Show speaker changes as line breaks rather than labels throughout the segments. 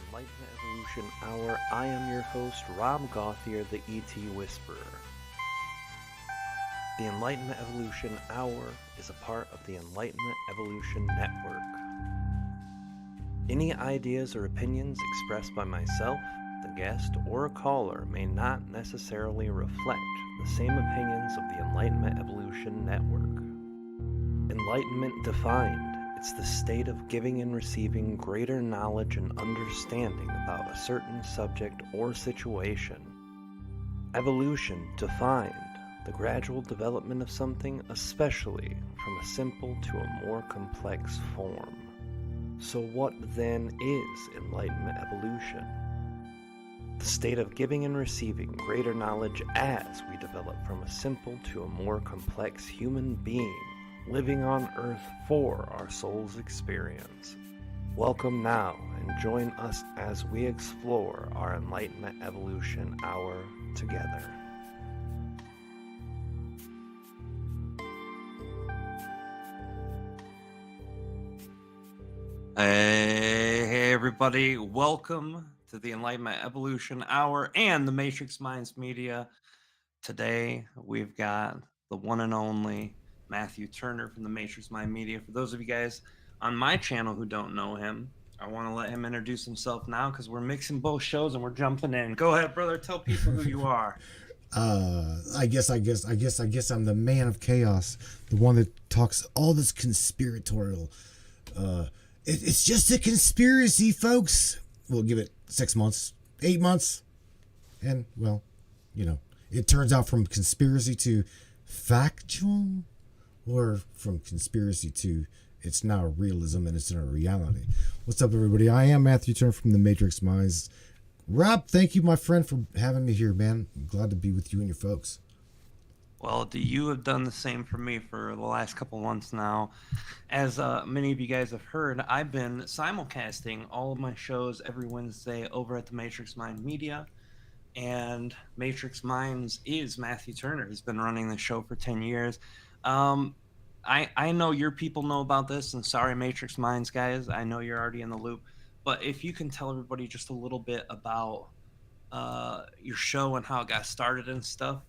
Enlightenment Evolution Hour. I am your host, Rob Gauthier, the ET Whisperer. The Enlightenment Evolution Hour is a part of the Enlightenment Evolution Network. Any ideas or opinions expressed by myself, the guest, or a caller may not necessarily reflect the same opinions of the Enlightenment Evolution Network. Enlightenment defined. It's the state of giving and receiving greater knowledge and understanding about a certain subject or situation. Evolution defined. The gradual development of something, especially from a simple to a more complex form. So what then is Enlightenment Evolution? The state of giving and receiving greater knowledge as we develop from a simple to a more complex human being, living on Earth for our soul's experience. Welcome now and join us as we explore our Enlightenment Evolution Hour together. Hey everybody, welcome to the Enlightenment Evolution Hour and the Matrix Minds Media. Today we've got the one and only Matthew Turner from the Matrix Mind Media. For those of you guys on my channel who don't know him, I want to let him introduce himself now because we're mixing both shows and we're jumping in. Go ahead, brother. Tell people who you are.
I guess I'm the man of chaos, the one that talks all this conspiratorial. It's just a conspiracy, folks. We'll give it 6 months, 8 months, and well, it turns out from conspiracy to factual, or from conspiracy to it's now realism and it's in a reality. What's up, everybody? I am Matthew Turner from the Matrix Minds. Rob, thank you, my friend, for having me here, man. I'm glad to be with you and your folks.
Well, you have done the same for me for the last couple months now. As many of you guys have heard, I've been simulcasting all of my shows every Wednesday over at the Matrix Mind Media. And Matrix Minds is Matthew Turner. He's been running the show for 10 years. I know your people know about this, and sorry, Matrix Minds guys, I know you're already in the loop. But if you can tell everybody just a little bit about your show and how it got started and stuff,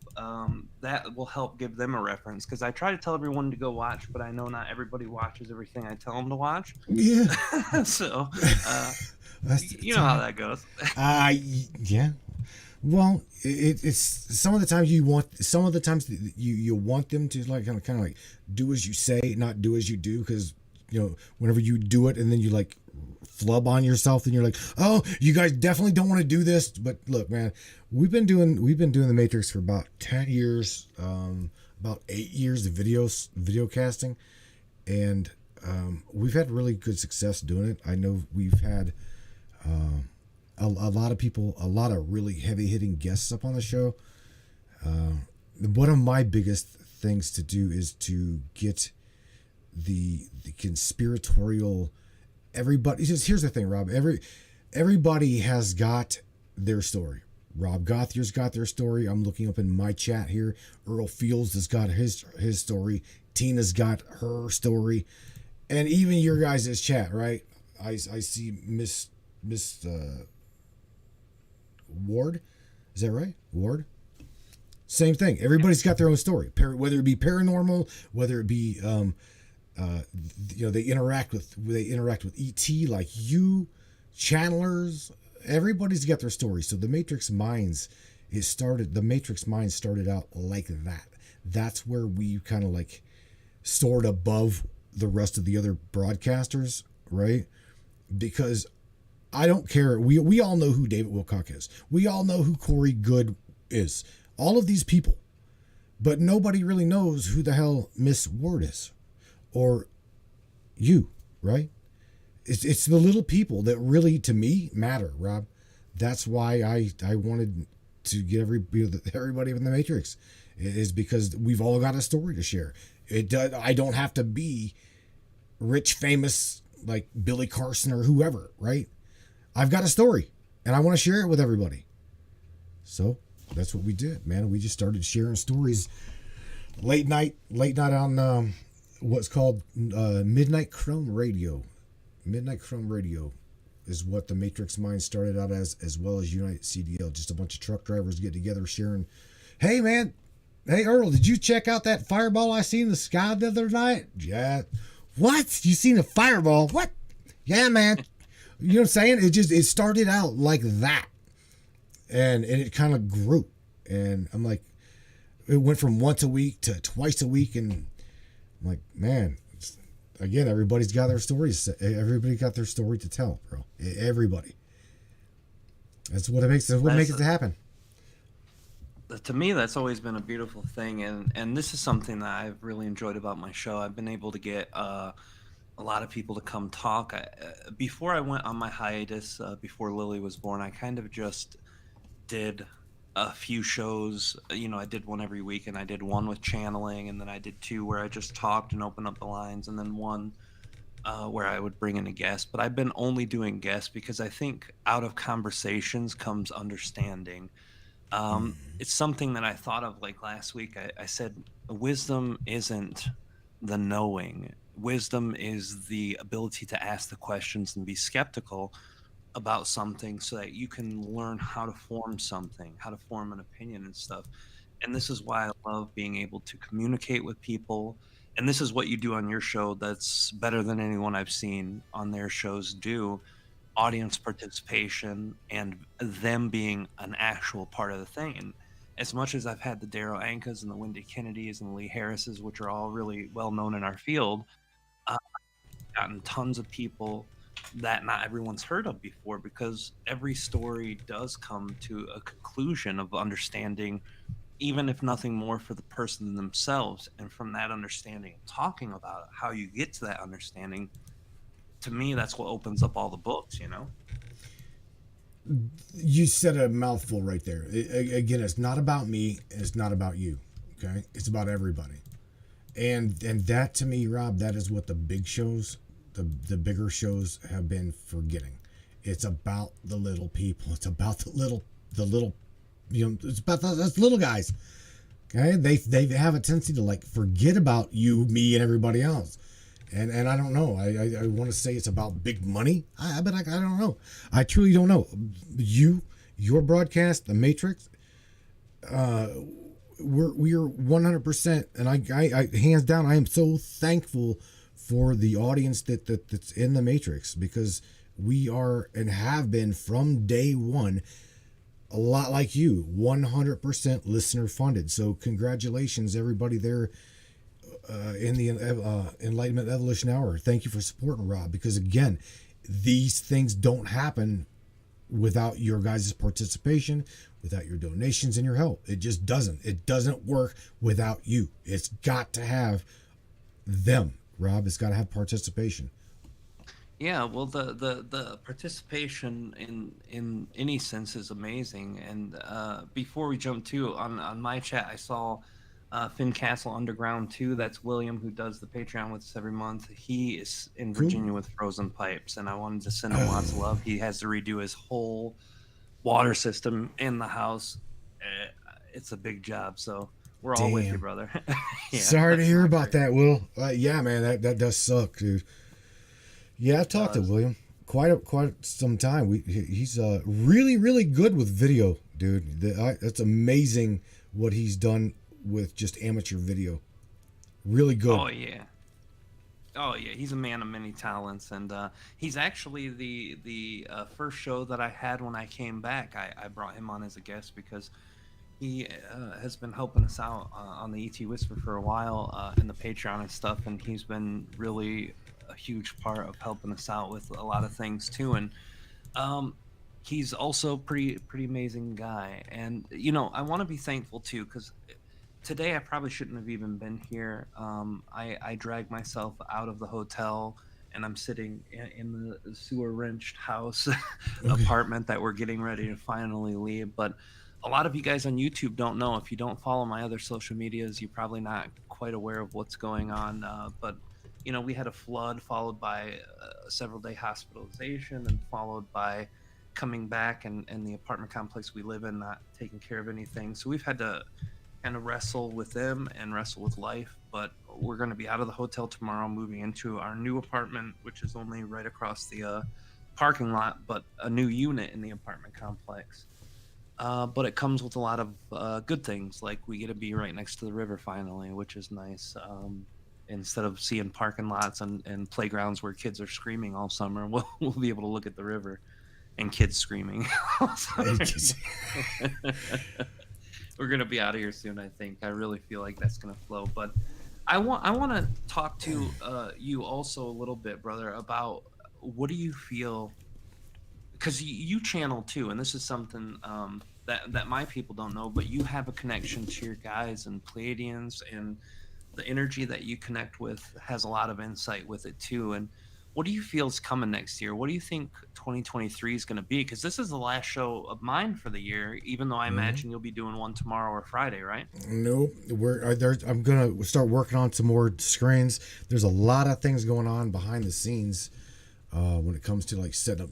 that will help give them a reference, because I try to tell everyone to go watch, but I know not everybody watches everything I tell them to watch.
Yeah.
So you know how that goes.
Yeah. Well, it's some of the times you want them to like kind of like do as you say, not do as you do, because whenever you do it and then you like flub on yourself and you're like, oh, you guys definitely don't want to do this. But look, man, we've been doing the Matrix for about 10 years, about 8 years of video casting, and we've had really good success doing it. I know we've had a lot of people, a lot of really heavy hitting guests up on the show. One of my biggest things to do is to get the conspiratorial. Everybody, here's the thing, Rob. Everybody has got their story. Rob Gauthier's got their story. I'm looking up in my chat here. Earl Fields has got his story. Tina's got her story, and even your guys' chat, right? I see Miss Ward. Is that right? Ward. Same thing. Everybody's got their own story. Whether it be paranormal, whether it be they interact with ET like you, channelers. Everybody's got their story. So the Matrix Minds started out like that. That's where we kind of like soared above the rest of the other broadcasters, right? Because I don't care. We all know who David Wilcock is. We all know who Corey Good is. All of these people. But nobody really knows who the hell Miss Ward is. Or you, right? It's the little people that really, to me, matter, Rob. That's why I wanted to get everybody in the Matrix, is because we've all got a story to share. I don't have to be rich, famous, like Billy Carson or whoever, right? I've got a story, and I want to share it with everybody. So that's what we did, man. We just started sharing stories late night on what's called Midnight Chrome Radio. Midnight Chrome Radio is what the Matrix Mind started out as well as Unite CDL. Just a bunch of truck drivers get together sharing. Hey man, hey Earl, did you check out that fireball I seen in the sky the other night? Yeah. What? You seen a fireball? What? Yeah, man. You know what I'm saying? It started out like that, and it kind of grew, and I'm like, it went from once a week to twice a week, and I'm like, man, again, everybody's got their stories. Everybody got their story to tell, bro. Everybody. That's what it makes. That's what makes it happen.
To me, that's always been a beautiful thing, and this is something that I've really enjoyed about my show. I've been able to get a lot of people to come talk. Before I went on my hiatus, before Lily was born, I kind of just did a few shows. I did one every week, and I did one with channeling, and then I did two where I just talked and opened up the lines, and then one where I would bring in a guest. But I've been only doing guests because I think out of conversations comes understanding. It's something that I thought of like last week. I said, wisdom isn't the knowing. Wisdom is the ability to ask the questions and be skeptical about something so that you can learn how to form something, how to form an opinion and stuff. And this is why I love being able to communicate with people. And this is what you do on your show that's better than anyone I've seen on their shows do: audience participation and them being an actual part of the thing. And as much as I've had the Daryl Ankas and the Wendy Kennedys and the Lee Harrises, which are all really well known in our field, I've gotten tons of people that not everyone's heard of before, because every story does come to a conclusion of understanding, even if nothing more, for the person themselves. And from that understanding, talking about how you get to that understanding, to me, that's what opens up all the books.
You said a mouthful right there. Again, it's not about me. It's not about you. Okay, it's about everybody. And that, to me, Rob, that is what the big shows, the bigger shows have been forgetting. It's about the little people. It's about the little. It's about those little guys. Okay, they have a tendency to like forget about you, me, and everybody else. And I don't know. I want to say it's about big money. But I don't know. I truly don't know. Your broadcast, The Matrix, we're 100%. And I hands down, I am so thankful for the audience that's in The Matrix, because we are and have been from day one a lot like you, 100% listener funded. So congratulations, everybody there. In the Enlightenment Evolution Hour. Thank you for supporting Rob, because again, these things don't happen without your guys' participation, without your donations and your help. It just doesn't. It doesn't work without you. It's got to have them, Rob. It's got to have participation.
Yeah, well, the participation in any sense is amazing. And before we jump to on my chat, I saw Finn Castle Underground too. That's William, who does the Patreon with us every month. He is in Virginia with frozen pipes, and I wanted to send him lots of love. He has to redo his whole water system in the house. It's a big job, so we're all with you, brother.
Yeah, sorry to hear about that, Will. Yeah, man, that does suck, dude. Yeah, I've talked to William quite some time. He's really, really good with video, dude. That's amazing what he's done with just amateur video. Really good.
Oh yeah, he's a man of many talents, and he's actually the first show that I had when I came back. I brought him on as a guest because he has been helping us out on the ET Whisper for a while in the Patreon and stuff, and he's been really a huge part of helping us out with a lot of things too. And he's also pretty amazing guy. And I want to be thankful too, because today I probably shouldn't have even been here. I dragged myself out of the hotel, and I'm sitting in the sewer wrenched house apartment that we're getting ready to finally leave. But a lot of you guys on YouTube don't know. If you don't follow my other social medias, you're probably not quite aware of what's going on. But we had a flood followed by a several-day hospitalization, and followed by coming back and the apartment complex we live in not taking care of anything. So we've had to kind of wrestle with them and wrestle with life. But we're going to be out of the hotel tomorrow, moving into our new apartment, which is only right across the
parking lot, but a new unit in the apartment complex. But it comes with a lot of good things, like we get to be right next to the river finally, which is nice. Instead of seeing parking lots and playgrounds where kids are screaming all summer, we'll be able to look at the river and kids screaming all summer. We're gonna be out of here soon, I think. I really feel like that's gonna flow. But I want to talk to you also a little bit, brother, about what do you feel, because you channel too, and this is something that my people don't know, but you have a connection to your guys and Pleiadians, and the energy that you connect with has a lot of insight with it too. And what do you feel is coming next year? What do you think 2023 is going to be? Because this is the last show of mine for the year, even though I imagine you'll be doing one tomorrow or Friday, right?
Nope. I'm gonna start working on some more screens. There's a lot of things going on behind the scenes when it comes to like setting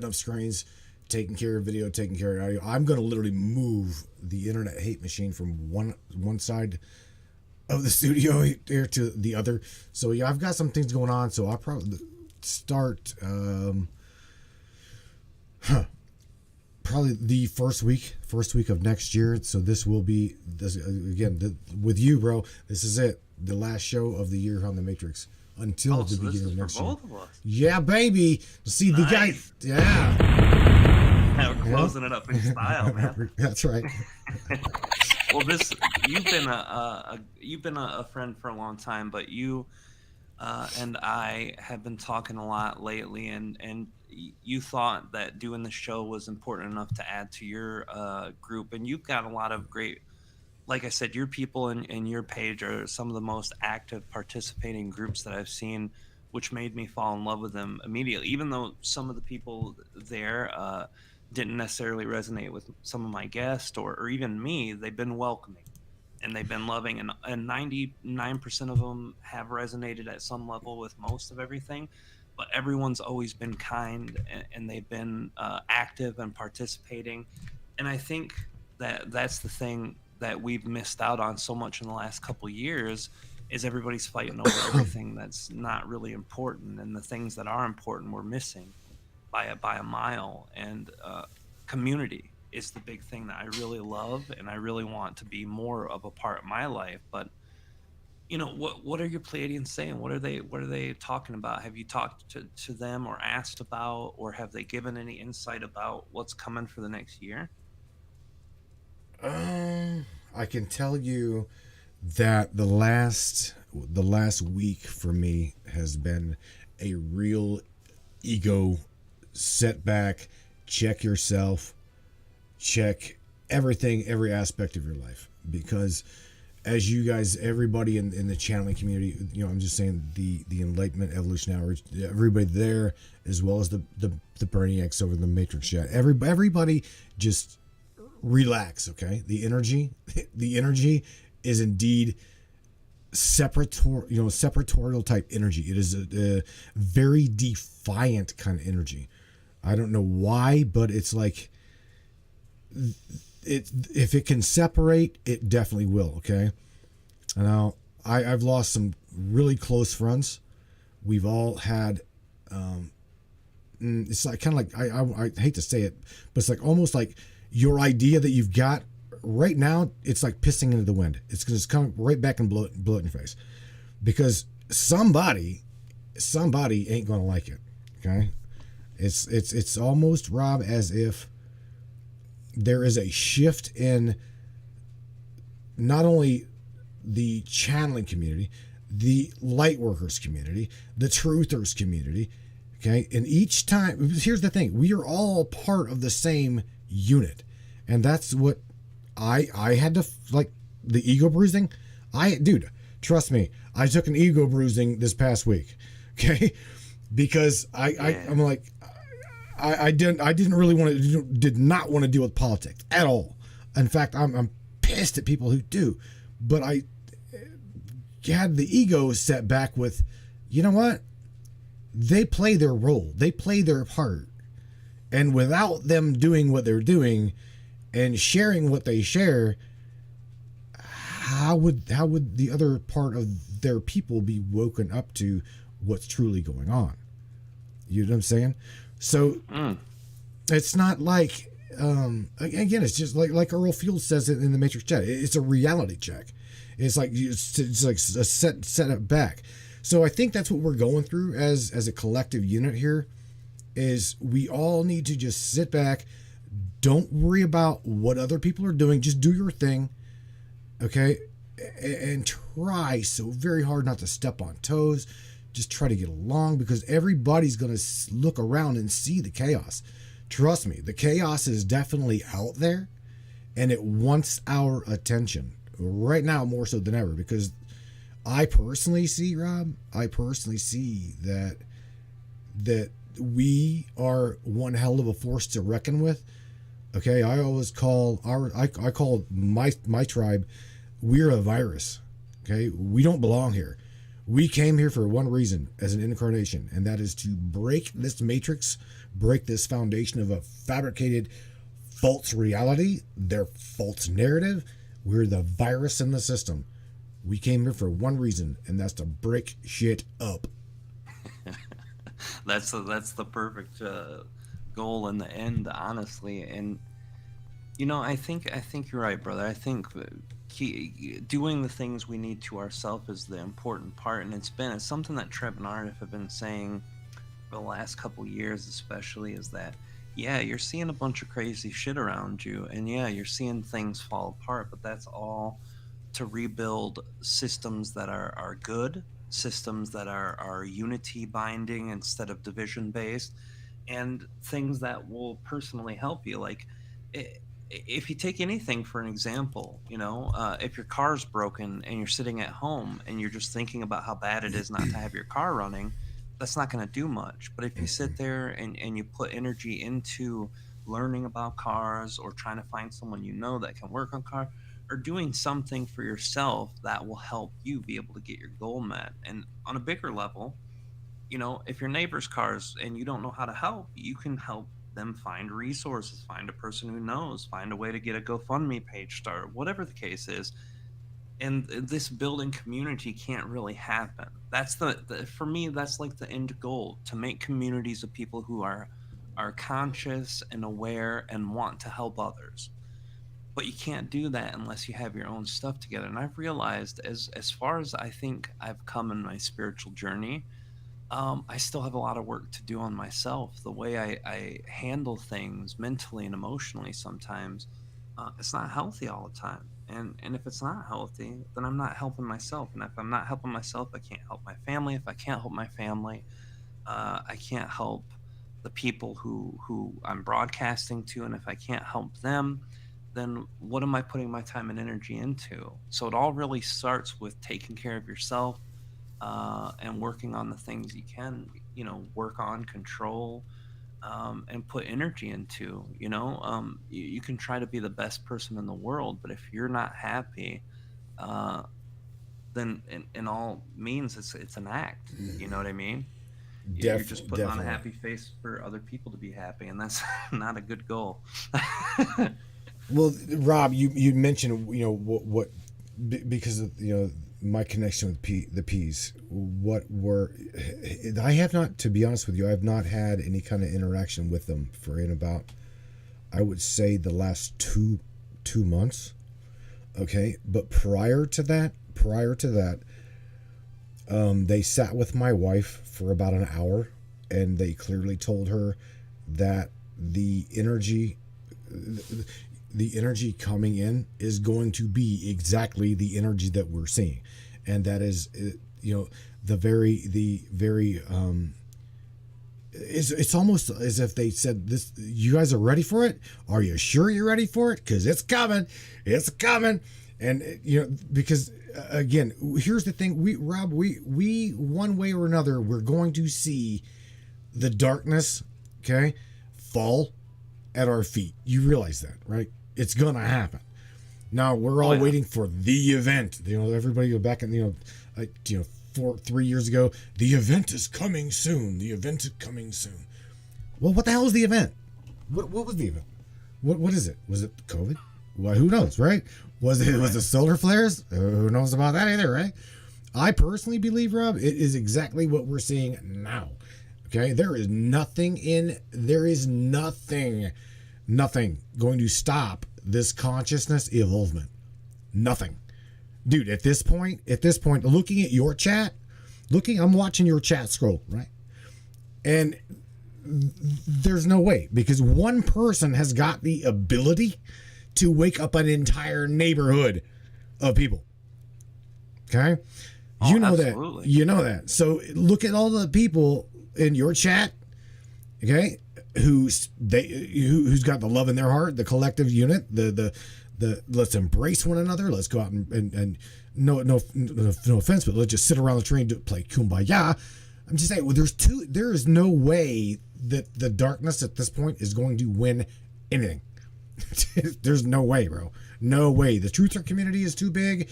up screens, taking care of video, taking care of audio. I'm gonna literally move the internet hate machine from one side of the studio here to the other. So yeah, I've got some things going on. So I'll probably start probably the first week of next year. So this will be this again with you, bro. This is it, the last show of the year on the Matrix until the beginning of next year. Both of us. Yeah, baby. See nice. The guy. Yeah.
We're closing it up in style, man.
That's right.
Well, you've been a friend for a long time, but you and I have been talking a lot lately, and you thought that doing the show was important enough to add to your group, and you've got a lot of great, like I said, your people and your page are some of the most active participating groups that I've seen, which made me fall in love with them immediately, even though some of the people there didn't necessarily resonate with some of my guests or even me. They've been welcoming and they've been loving, and 99% of them have resonated at some level with most of everything, but everyone's always been kind, and they've been active and participating. And I think that that's the thing that we've missed out on so much in the last couple of years, is everybody's fighting over everything that's not really important, and the things that are important we're missing by a mile. And community is the big thing that I really love, and I really want to be more of a part of my life. But what are your Pleiadians saying? What are they talking about? Have you talked to them or asked about, or have they given any insight about what's coming for the next year?
I can tell you that the last week for me has been a real ego setback. Check yourself, check everything, every aspect of your life, because as you guys, everybody in the channeling community, I'm just saying the Enlightenment Evolution Hour, everybody there, as well as the brainiacs over the Matrix chat, everybody just relax, okay? The energy is indeed separatorial type energy. It is a very defiant kind of energy. I don't know why, but it's like if it can separate, it definitely will. Okay. Now I've lost some really close friends. We've all had, it's like kind of like, I hate to say it, but it's like almost like your idea that you've got right now, it's like pissing into the wind. It's going to come right back and blow it in your face, because somebody ain't going to like it. Okay. It's almost, Rob, as if there is a shift in not only the channeling community, the light workers community, the truthers community. Okay. And each time, here's the thing, we are all part of the same unit. And that's what I had to, like, the ego bruising. Dude, trust me, I took an ego bruising this past week. Okay. Because I'm like, I didn't really did not want to deal with politics at all. In fact, I'm pissed at people who do. But I had the ego set back with, you know what? They play their role. They play their part. And without them doing what they're doing and sharing what they share, how would the other part of their people be woken up to what's truly going on? You know what I'm saying? So it's not like, again, it's just like Earl Field says it in the Matrix chat. It's a reality check. It's like a set it back. So I think that's what we're going through as a collective unit here. Is we all need to just sit back. Don't worry about what other people are doing. Just do your thing, okay? And try so very hard not to step on toes. Just try to get along, because everybody's going to look around and see the chaos. Trust me, the chaos is definitely out there, and it wants our attention right now more so than ever, because I personally see, Rob, that we are one hell of a force to reckon with. Okay, I always call I call my tribe, we're a virus. Okay, we don't belong here. We came here for one reason as an incarnation, and that is to break this matrix, break this foundation of a fabricated false reality, their false narrative. We're the virus in the system. We came here for one reason, and that's to break shit up.
That's the perfect goal in the end, honestly. And I think you're right, brother. I think doing the things we need to ourselves is the important part, and it's something that Trev and Art have been saying for the last couple years, especially, is that you're seeing a bunch of crazy shit around you, and you're seeing things fall apart, but that's all to rebuild systems that are good, systems that are unity binding instead of division based, and things that will personally help you. Like, if you take anything for an example, if your car's broken and you're sitting at home and you're just thinking about how bad it is not to have your car running, that's not going to do much. But if you sit there and you put energy into learning about cars, or trying to find someone that can work on cars, or doing something for yourself that will help you be able to get your goal met. And on a bigger level, if your neighbor's cars and you don't know how to help, you can help them find resources, find a person who knows, find a way to get a GoFundMe page started, whatever the case is. And this building community can't really happen. That's for me, that's like the end goal, to make communities of people who are conscious and aware and want to help others. But you can't do that unless you have your own stuff together. And I've realized, as far as I think I've come in my spiritual journey, I still have a lot of work to do on myself. The way I handle things mentally and emotionally sometimes, it's not healthy all the time. And if it's not healthy, then I'm not helping myself. And if I'm not helping myself, I can't help my family. If I can't help my family, I can't help the people who I'm broadcasting to. And if I can't help them, then what am I putting my time and energy into? So it all really starts with taking care of yourself, and working on the things you can, work on, control, and put energy into. You can try to be the best person in the world, but if you're not happy, then in all means it's an act. You know what I mean? You're just putting on a happy face for other people to be happy, and that's not a good goal.
Well, Rob, you mentioned what because of my connection with the P's. I have not, to be honest with you, I have not had any kind of interaction with them for in about, I would say, the last two months. Okay, but prior to that, they sat with my wife for about an hour, and they clearly told her that the energy coming in is going to be exactly the energy that we're seeing, and that is the very it's almost as if they said, this, you guys are ready for it? Are you sure you're ready for it? Because it's coming. And because again, here's the thing, we one way or another, we're going to see the darkness, okay, fall at our feet. You realize that, right? It's gonna happen. Now we're all waiting for the event. Everybody go back and 3 years ago, the event is coming soon. The event is coming soon. Well, what the hell is the event? What was the event? What is it? Was it COVID? Well, who knows, right? Was it solar flares? Who knows about that either, right? I personally believe, Rob, it is exactly what we're seeing now. Okay, there is nothing going to stop this consciousness evolvement. Nothing. Dude, at this point, looking at your chat, I'm watching your chat scroll, right? And there's no way, because one person has got the ability to wake up an entire neighborhood of people. Okay? You know
absolutely.
that. You know that. So look at all the people in your chat, okay, who's got the love in their heart, the collective unit, the let's embrace one another. Let's go out and no offense, but let's just sit around the tree and play kumbaya. I'm just saying, well, there is no way that the darkness at this point is going to win anything. There's no way, bro. No way. The truther community is too big.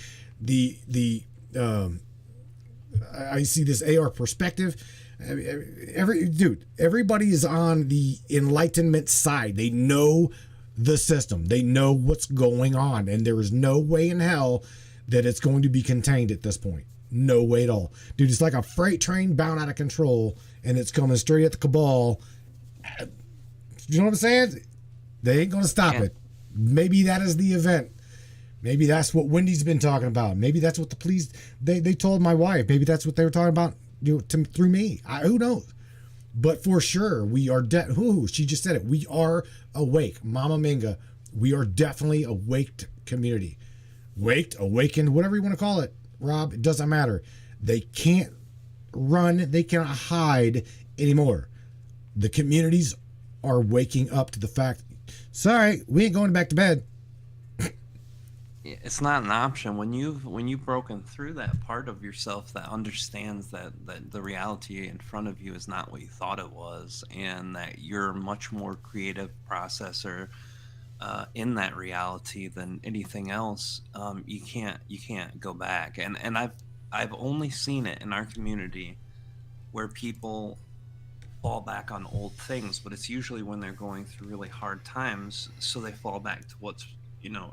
I see this AR perspective. Everybody is on the enlightenment side. They know the system. They know what's going on, and there is no way in hell that it's going to be contained at this point. No way at all. Dude, it's like a freight train bound out of control, and it's coming straight at the cabal. You know what I'm saying? They ain't going to stop it. Maybe that is the event. Maybe that's what Wendy's been talking about. Maybe that's what the police, they told my wife. Maybe that's what they were talking about, through me. Who knows? But for sure, we are she just said it. We are awake. Mama Minga, we are definitely a waked community. Waked, awakened, whatever you want to call it, Rob. It doesn't matter. They can't run. They cannot hide anymore. The communities are waking up to the fact, sorry, we ain't going back to bed.
It's not an option when you've broken through that part of yourself that understands that the reality in front of you is not what you thought it was, and that you're a much more creative processor in that reality than anything else. You can't go back, and I've only seen it in our community where people fall back on old things, but it's usually when they're going through really hard times, so they fall back to what's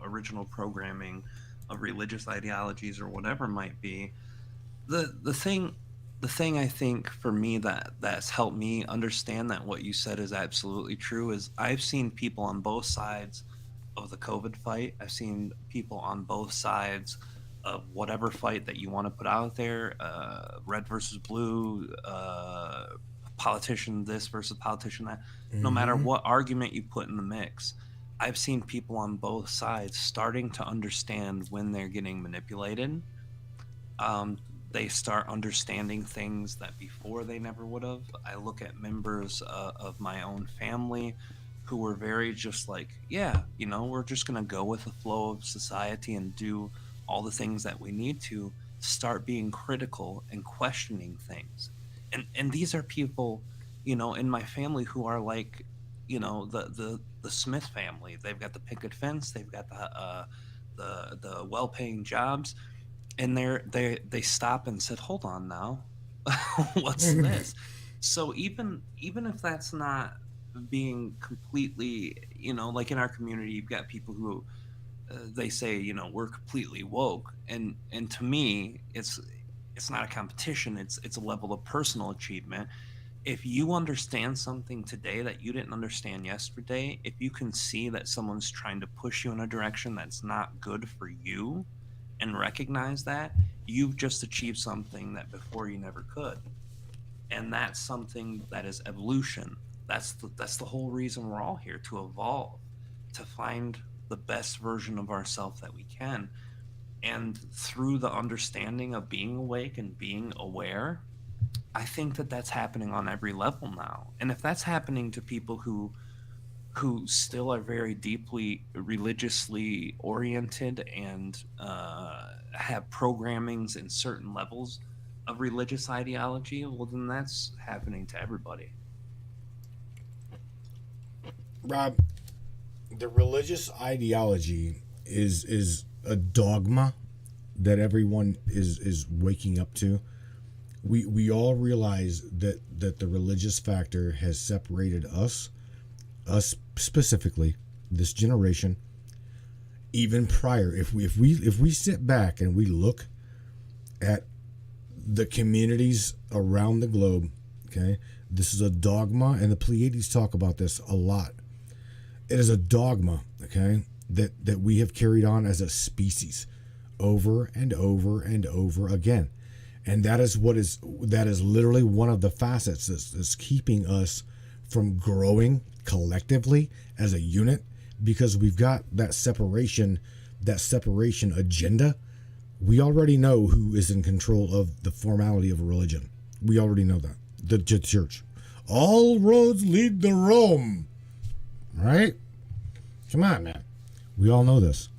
original programming of religious ideologies or whatever it might be. The thing I think for me that's helped me understand that what you said is absolutely true is I've seen people on both sides of the COVID fight. I've seen people on both sides of whatever fight that you want to put out there, red versus blue, politician this versus politician that. Mm-hmm. No matter what argument you put in the mix, I've seen people on both sides starting to understand when they're getting manipulated. They start understanding things that before they never would have. I look at members of my own family who were very just like, yeah, we're just going to go with the flow of society and do all the things that we need to start being critical and questioning things. And these are people, in my family who are like, the Smith family. They've got the picket fence. They've got the well-paying jobs, and they stop and said, "Hold on now, what's this?" So even if that's not being completely, like in our community, you've got people who they say, we're completely woke, and to me, it's not a competition. It's a level of personal achievement. If you understand something today that you didn't understand yesterday, if you can see that someone's trying to push you in a direction that's not good for you and recognize that, you've just achieved something that before you never could. And that's something that is evolution. That's the whole reason we're all here, to evolve, to find the best version of ourselves that we can. And through the understanding of being awake and being aware, I think that's happening on every level now. And if that's happening to people who still are very deeply religiously oriented and have programmings in certain levels of religious ideology, well, then that's happening to everybody.
Rob, the religious ideology is a dogma that everyone is waking up to. We all realize that the religious factor has separated us specifically, this generation, even prior. If we sit back and we look at the communities around the globe, Okay, this is a dogma, and the Pleiades talk about this a lot. It is a dogma, okay, that we have carried on as a species over and over and over again. And that is literally one of the facets that's keeping us from growing collectively as a unit, because we've got that separation agenda. We already know who is in control of the formality of a religion. We already know that. The church. All roads lead to Rome. Right? Come on, man. We all know this.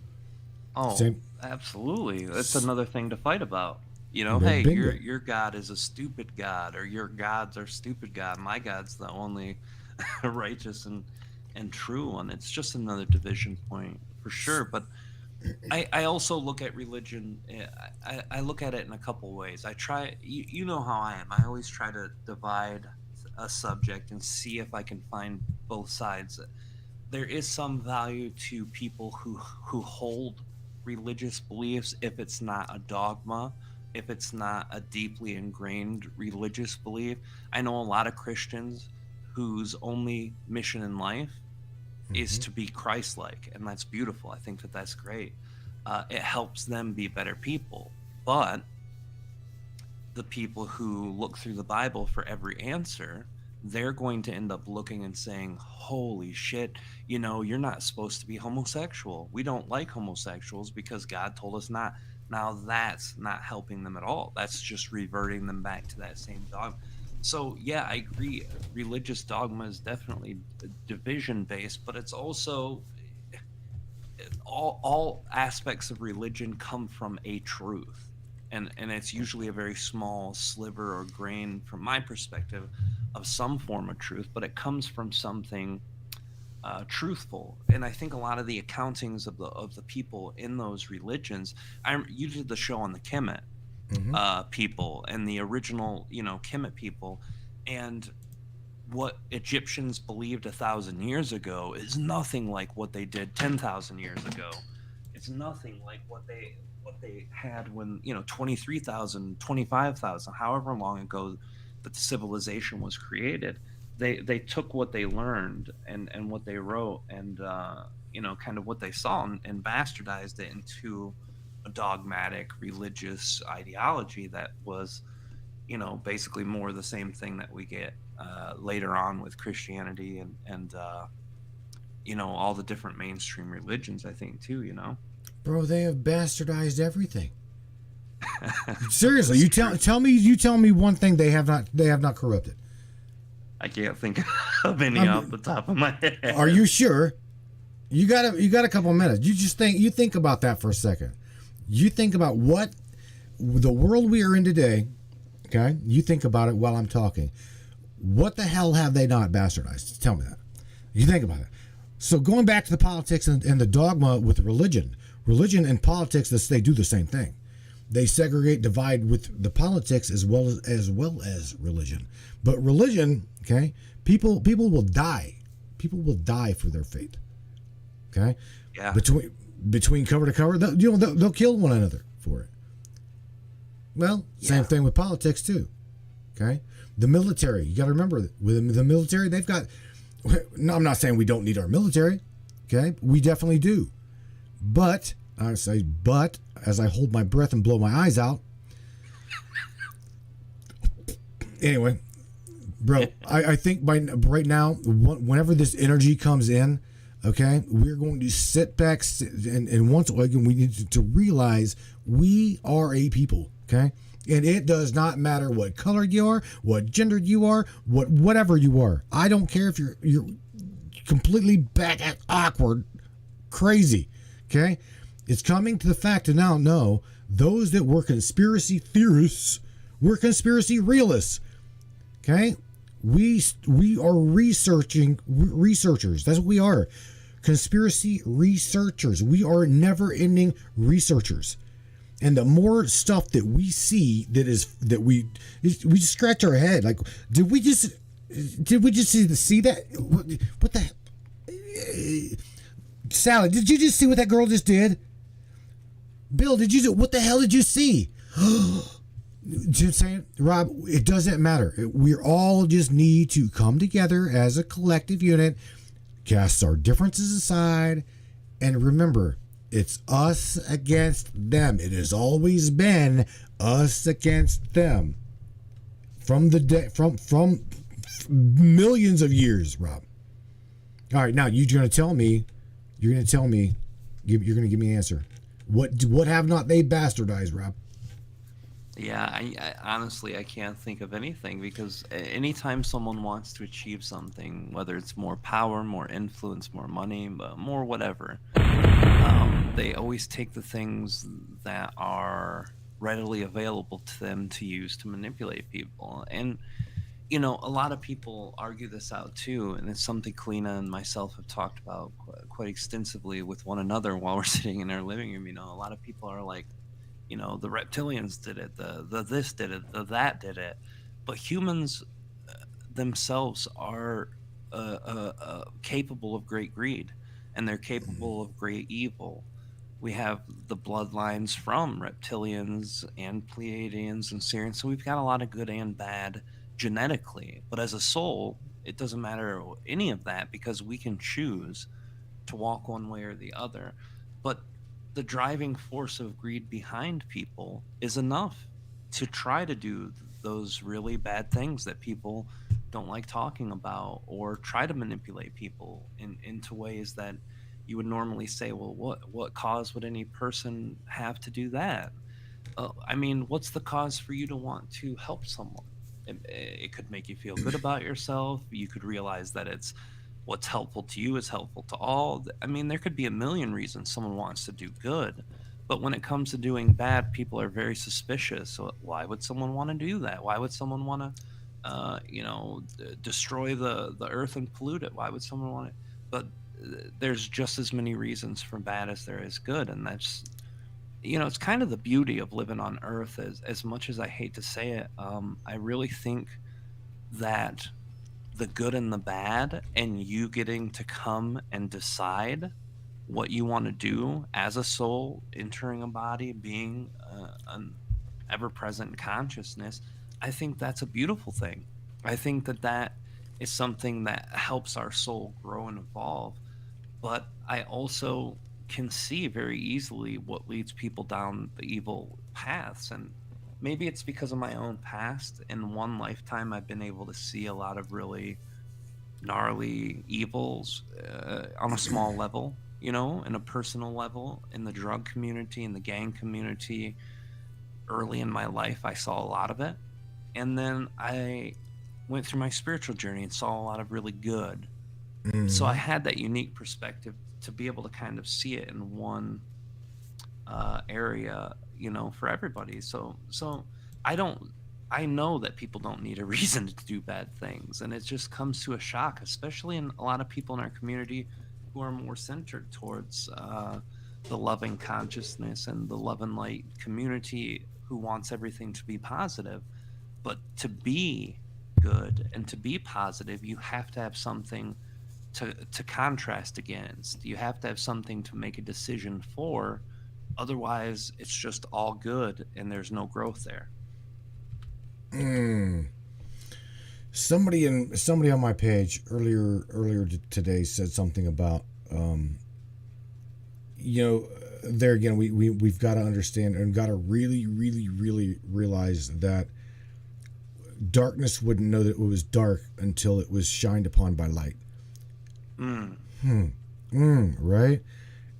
Oh,
Same.
absolutely. That's another thing to fight about. You know,
No,
hey,
bingo.
your God is a stupid God, or your gods are stupid God. My God's the only righteous and true one. It's just another division point for sure. But I also look at religion. I look at it in a couple ways. I try. You know how I am. I always try to divide a subject and see if I can find both sides. There is some value to people who hold religious beliefs if it's not a dogma, if it's not a deeply ingrained religious belief. I know a lot of Christians whose only mission in life is to be Christ-like, and that's beautiful. I think that that's great. It helps them be better people. But the people who look through the Bible for every answer, they're going to end up looking and saying, holy shit, you're not supposed to be homosexual. We don't like homosexuals because God told us not. Now that's not helping them at all. That's just reverting them back to that same dogma. So yeah, I agree. Religious dogma is definitely division based, but it's also all aspects of religion come from a truth. And it's usually a very small sliver or grain, from my perspective, of some form of truth, but it comes from something truthful. And I think a lot of the accountings of the people in those religions, you did the show on the Kemet people and the original, Kemet people, and what Egyptians believed 1,000 years ago is nothing like what they did 10,000 years ago. It's nothing like what they had when 23,000, 25,000, however long ago that the civilization was created. They took what they learned and what they wrote and kind of what they saw and bastardized it into a dogmatic religious ideology that was basically more the same thing that we get later on with Christianity and all the different mainstream religions, I think, too.
Bro, they have bastardized everything. Seriously, you tell me one thing they have not corrupted.
I can't think of any off the top of my head.
Are you sure? You got a couple minutes. You think about that for a second. You think about what the world we are in today. Okay, you think about it while I'm talking. What the hell have they not bastardized? Tell me that. You think about it. So going back to the politics and the dogma with religion and politics, they do the same thing. They segregate, divide with the politics as well as religion. But religion, okay, people will die. People will die for their faith. Okay,
yeah.
Between cover to cover, they'll kill one another for it. Well, same thing with politics too. Okay, the military. You got to remember, with the military, they've got. No, I'm not saying we don't need our military. Okay, we definitely do. But I say, as I hold my breath and blow my eyes out. Anyway, bro, I think by right now, whenever this energy comes in, okay, we're going to sit back and once again, we need to realize we are a people, okay? And it does not matter what color you are, what gender you are, whatever you are. I don't care if you're completely back at awkward, crazy, okay? It's coming to the fact to now know those that were conspiracy theorists were conspiracy realists, okay? We are researchers. That's what we are. Conspiracy researchers. We are never-ending researchers. And the more stuff that we see that we just scratch our head. Like, did we just see that? What the? Sally, did you just see what that girl just did? Bill, what the hell did you see? Just saying, Rob, it doesn't matter. We all just need to come together as a collective unit, cast our differences aside, and remember, it's us against them. It has always been us against them from from millions of years, Rob. All right, now you're going to tell me. You're going to give me an answer. What have not they bastardized, Rob?
Yeah, I honestly I can't think of anything, because anytime someone wants to achieve something, whether it's more power, more influence, more money, more whatever, they always take the things that are readily available to them to use to manipulate people. And a lot of people argue this out too, and it's something Kalina and myself have talked about quite extensively with one another while we're sitting in our living room. A lot of people are like, the reptilians did it, the this did it, the that did it, but humans themselves are capable of great greed, and they're capable of great evil. We have the bloodlines from reptilians and Pleiadians and Syrians, so we've got a lot of good and bad genetically. But as a soul, it doesn't matter any of that, because we can choose to walk one way or the other. But the driving force of greed behind people is enough to try to do those really bad things that people don't like talking about, or try to manipulate people into ways that you would normally say, well, what cause would any person have to do that? I mean, what's the cause for you to want to help someone? It could make you feel good about yourself. You could realize that it's what's helpful to you is helpful to all. I mean, there could be a million reasons someone wants to do good, but when it comes to doing bad, people are very suspicious. So why would someone want to do that? Why would someone want to, destroy the earth and pollute it? Why would someone want to? But there's just as many reasons for bad as there is good, and that's it's kind of the beauty of living on Earth. As much as I hate to say it, I really think that the good and the bad, and you getting to come and decide what you want to do as a soul entering a body, being an ever-present consciousness, I think that's a beautiful thing. I think that is something that helps our soul grow and evolve. But I also can see very easily what leads people down the evil paths. And maybe it's because of my own past. In one lifetime, I've been able to see a lot of really gnarly evils on a small level, in a personal level, in the drug community, in the gang community. Early in my life, I saw a lot of it. And then I went through my spiritual journey and saw a lot of really good. So I had that unique perspective to be able to kind of see it in one area, for everybody. So I know that people don't need a reason to do bad things, and it just comes to a shock, especially in a lot of people in our community who are more centered towards the loving consciousness and the love and light community, who wants everything to be positive. But to be good and to be positive, you have to have something to contrast against. You have to have something to make a decision for. Otherwise, it's just all good and there's no growth there.
Somebody on my page earlier today said something about there again, we've got to understand and got to really realize that darkness wouldn't know that it was dark until it was shined upon by light. Right?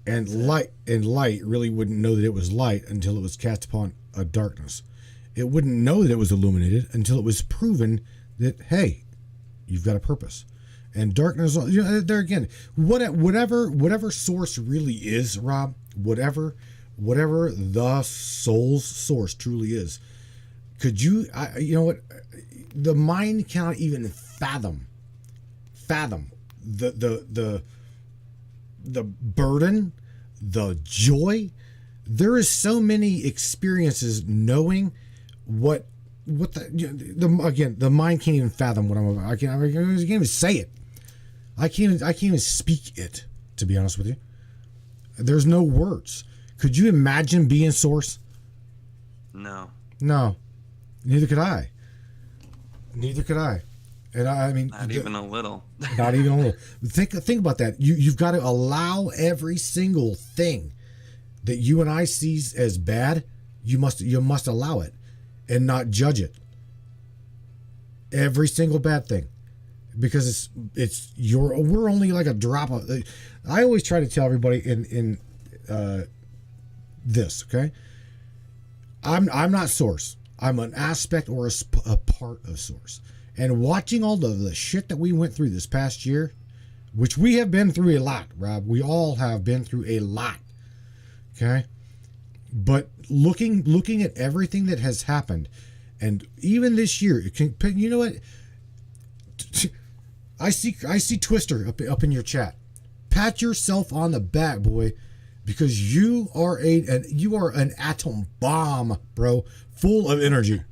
And light really wouldn't know that it was light until it was cast upon a darkness. It wouldn't know that it was illuminated until it was proven that, hey, you've got a purpose. And darkness, there again, whatever source really is, Rob, whatever the soul's source truly is, could you, the mind cannot even fathom the burden, the joy. There is so many experiences knowing what the mind can't even fathom what I'm about. I can't even say it. I can't even speak it, to be honest with you. There's no words. Could you imagine being source?
No.
Neither could I. Neither could I. And I mean,
Not even a little.
not even a little. Think about that. You've got to allow every single thing that you and I sees as bad. You must allow it, and not judge it. Every single bad thing, because we're only like a drop of. I always try to tell everybody in this. Okay, I'm not source. I'm an aspect or a part of source. And watching all the shit that we went through this past year, which we have been through a lot, Rob. We all have been through a lot. Okay? But looking at everything that has happened, and even this year, you know what? I see Twister up in your chat. Pat yourself on the back, boy, because you are an atom bomb, bro, full of energy.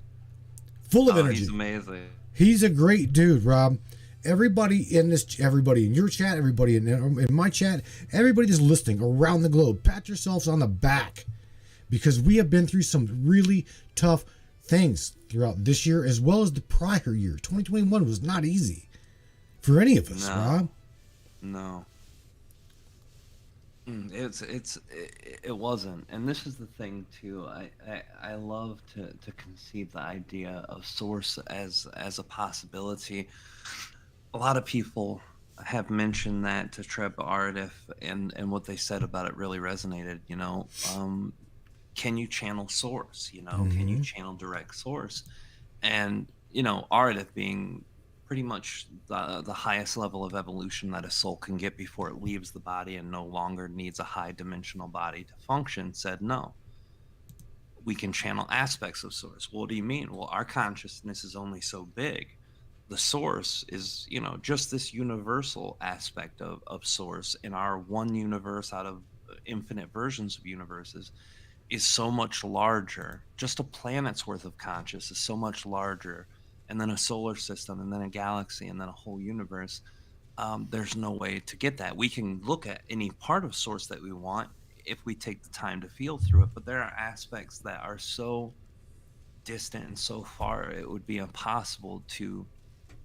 Full of energy.
He's amazing.
He's a great dude, Rob. Everybody in your chat, everybody in my chat, everybody that's listening around the globe, pat yourselves on the back, because we have been through some really tough things throughout this year as well as the prior year. 2021 was not easy for any of us, Rob.
No. It wasn't. And this is the thing too. I love to conceive the idea of source as a possibility. A lot of people have mentioned that to Treb Ardif, and what they said about it really resonated. Can you channel source? Can you channel direct source? And Ardif being pretty much the highest level of evolution that a soul can get before it leaves the body and no longer needs a high dimensional body to function, said no. We can channel aspects of source. What do you mean? Well, our consciousness is only so big. The source is, just this universal aspect of source in our one universe out of infinite versions of universes is so much larger. Just a planet's worth of conscious is so much larger, and then a solar system, and then a galaxy, and then a whole universe. There's no way to get that. We can look at any part of source that we want if we take the time to feel through it, but there are aspects that are so distant and so far, it would be impossible to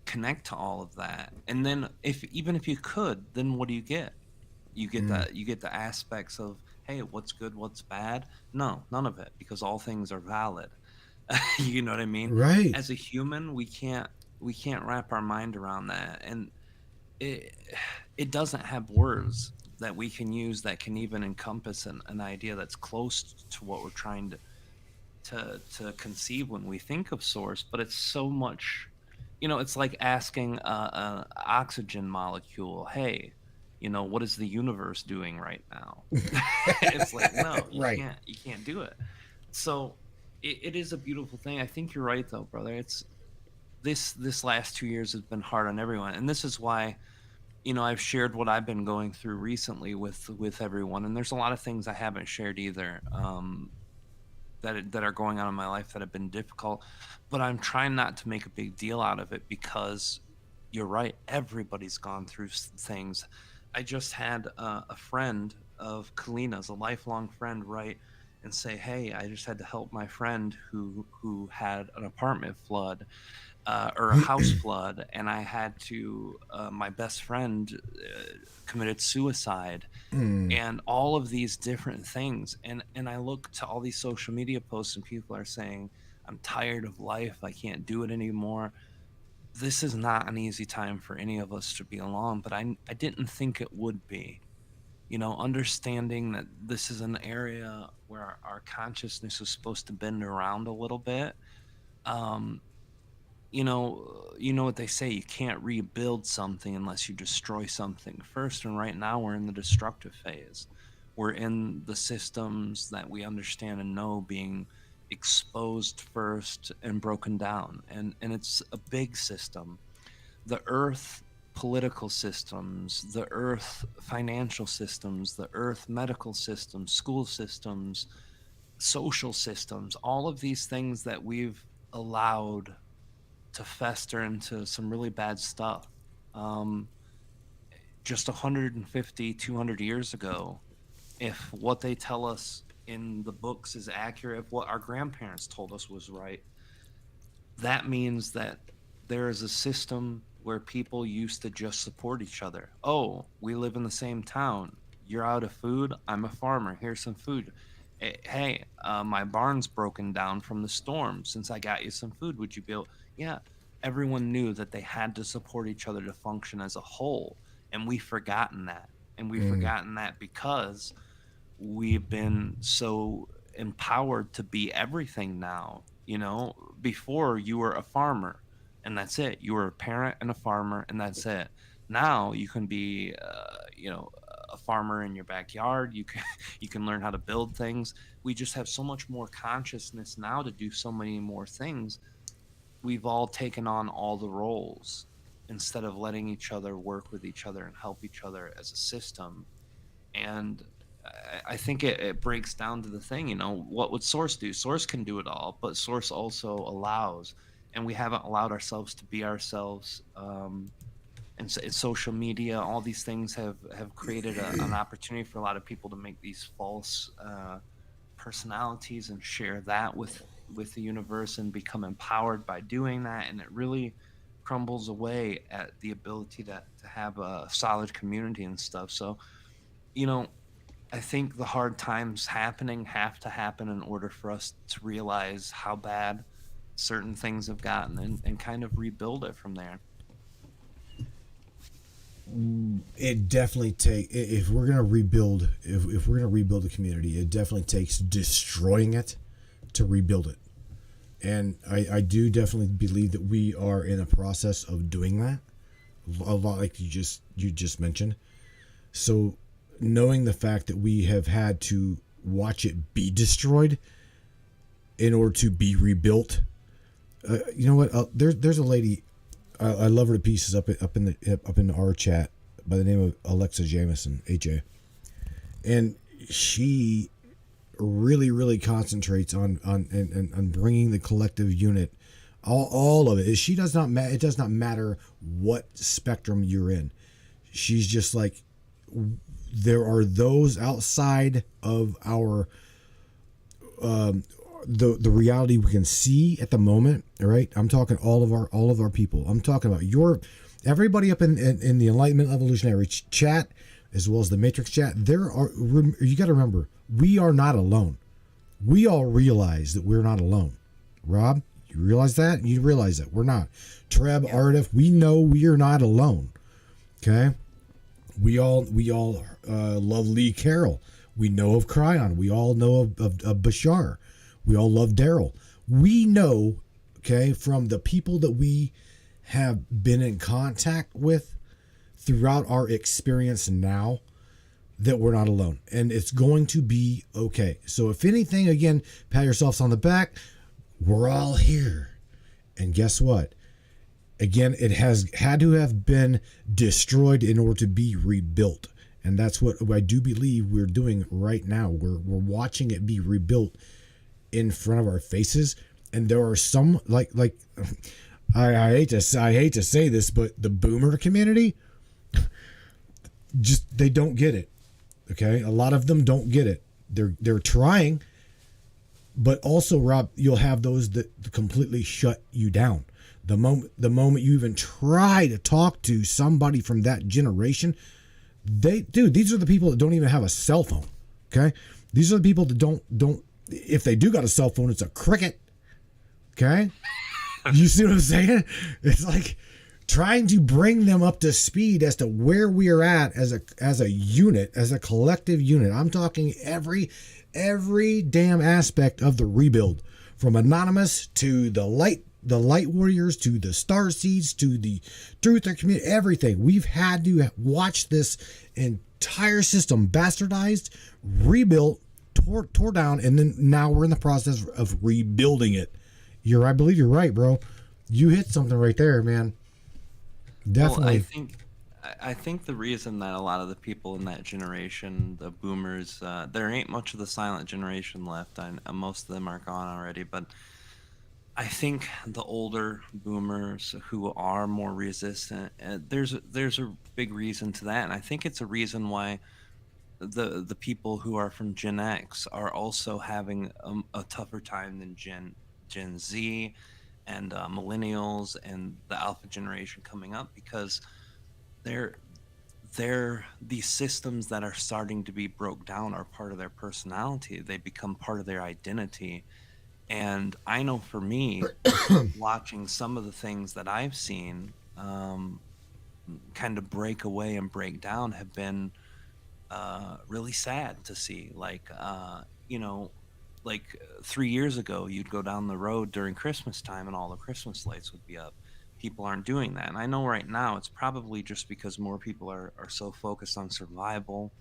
connect to all of that. And then even if you could, then what do you get? You get the aspects of, hey, what's good, what's bad? No, none of it, because all things are valid. You know what I mean?
Right.
As a human, we can't wrap our mind around that, and it doesn't have words that we can use that can even encompass an idea that's close to what we're trying to conceive when we think of source. But it's so much, it's like asking an oxygen molecule, hey, what is the universe doing right now? It's like, no, you can't do it. So it is a beautiful thing. I think you're right, though, brother. It's this last 2 years has been hard on everyone, and this is why, I've shared what I've been going through recently with everyone, and there's a lot of things I haven't shared either, that are going on in my life that have been difficult, but I'm trying not to make a big deal out of it, because you're right. Everybody's gone through things. I just had a friend of Kalina's, a lifelong friend, write and say, hey, I just had to help my friend who had an apartment flood, or a house flood, and I had to, my best friend committed suicide, and all of these different things. And I look to all these social media posts, and people are saying, I'm tired of life, I can't do it anymore. This is not an easy time for any of us to be alone, but I didn't think it would be. Understanding that this is an area where our consciousness is supposed to bend around a little bit. You know what they say, you can't rebuild something unless you destroy something first. And right now we're in the destructive phase. We're in the systems that we understand and know being exposed first and broken down. And it's a big system. The earth political systems, the earth financial systems, the earth medical systems, school systems, social systems, all of these things that we've allowed to fester into some really bad stuff. Just 150, 200 years ago, if what they tell us in the books is accurate, if what our grandparents told us was right, that means that there is a system where people used to just support each other. Oh, we live in the same town. You're out of food. I'm a farmer. Here's some food. Hey, my barn's broken down from the storm. Since I got you some food, would you be able? Yeah. Everyone knew that they had to support each other to function as a whole. And we've forgotten that. And we've
Mm,
forgotten that because we've been so empowered to be everything now. You know, before you were a farmer and that's it. You were a parent and a farmer and that's it. Now you can be, a farmer in your backyard. You can you can learn how to build things. We just have so much more consciousness now to do so many more things. We've all taken on all the roles instead of letting each other work with each other and help each other as a system. And I think it breaks down to the thing, what would Source do? Source can do it all, but Source also allows, and we haven't allowed ourselves to be ourselves. And social media, all these things have created an opportunity for a lot of people to make these false personalities and share that with the universe and become empowered by doing that, and it really crumbles away at the ability to have a solid community and stuff. So, you know, I think the hard times happening have to happen in order for us to realize how bad certain things have gotten and kind of rebuild it from there.
it definitely take if we're gonna rebuild if we're gonna rebuild a community, it definitely takes destroying it to rebuild it. And I do definitely believe that we are in a process of doing that. A lot like you just mentioned. So knowing the fact that we have had to watch it be destroyed in order to be rebuilt. You know what? There's a lady. I love her to pieces up in our chat by the name of Alexa Jamison, AJ, and she really concentrates on bringing the collective unit, all of it. She does not it does not matter what spectrum you're in. She's just like, there are those outside of our the reality we can see at the moment. All right, I'm talking all of our people. I'm talking about everybody up in the Enlightenment Evolutionary chat, as well as the Matrix chat. You got to remember, we are not alone. We all realize that we're not alone. Rob, you realize that? You realize that we're not. Treb,
Yeah.
Ardif, we know we are not alone. Okay, we all love Lee Carroll. We know of Cryon. We all know of Bashar. We all love Daryl. We know, okay, from the people that we have been in contact with throughout our experience now, that we're not alone, and it's going to be okay. So if anything, again, pat yourselves on the back. We're all here. And guess what? Again, it has had to have been destroyed in order to be rebuilt. And that's what I do believe we're doing right now. We're watching it be rebuilt in front of our faces. And there are some like I hate to say this, but the boomer community, just they don't get it. Okay? A lot of them don't get it. They're trying, but also, Rob, you'll have those that completely shut you down. The moment you even try to talk to somebody from that generation, these are the people that don't even have a cell phone. Okay, these are the people that don't. If they do got a cell phone, it's a cricket. Okay, you see what I'm saying? It's like trying to bring them up to speed as to where we are at as a unit, as a collective unit. I'm talking every damn aspect of the rebuild, from Anonymous to the light warriors to the star seeds to the truther community, everything. We've had to watch this entire system bastardized, rebuilt, tore down, and then now we're in the process of rebuilding it. I believe you're right, bro. You hit something right there, man.
Well, I
Definitely.
think I think the reason that a lot of the people in that generation, the boomers, there ain't much of the silent generation left. Most of them are gone already, but I think the older boomers who are more resistant, there's a big reason to that, and I think it's a reason why the people who are from Gen X are also having a tougher time than Gen Z. millennials and the alpha generation coming up, because they're they're these systems that are starting to be broke down are part of their personality. They become part of their identity. And I know for me, watching some of the things that I've seen kind of break away and break down have been really sad to see. Like, you know, like 3 years ago, you'd go down the road during Christmas time and all the Christmas lights would be up. People aren't doing that. And I know right now it's probably just because more people are so focused on survival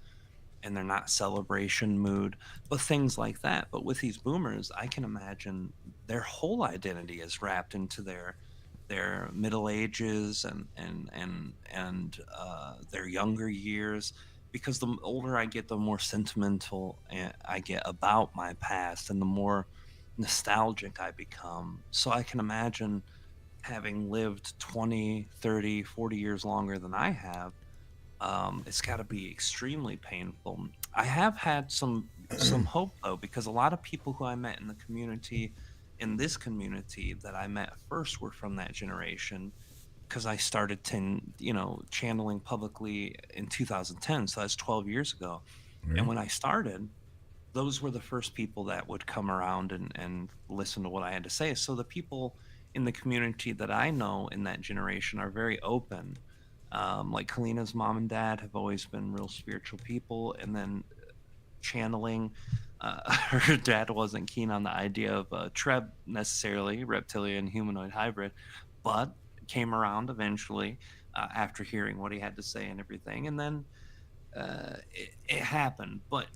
and they're not celebration mood, but things like that. But with these boomers, I can imagine their whole identity is wrapped into their middle ages and their younger years. Because the older I get, the more sentimental I get about my past, and the more nostalgic I become. So I can imagine, having lived 20, 30, 40 years longer than I have, it's got to be extremely painful. I have had some hope though, because a lot of people who I met in the community, in this community that I met first, were from that generation. Because I started channeling publicly in 2010, so that's 12 years ago. And
Right.
when I started, those were the first people that would come around and listen to what I had to say. So the people in the community that I know in that generation are very open. Like Kalina's mom and dad have always been real spiritual people, and then channeling. Her dad wasn't keen on the idea of a Treb necessarily, reptilian humanoid hybrid, but came around eventually after hearing what he had to say and everything. And then it happened. But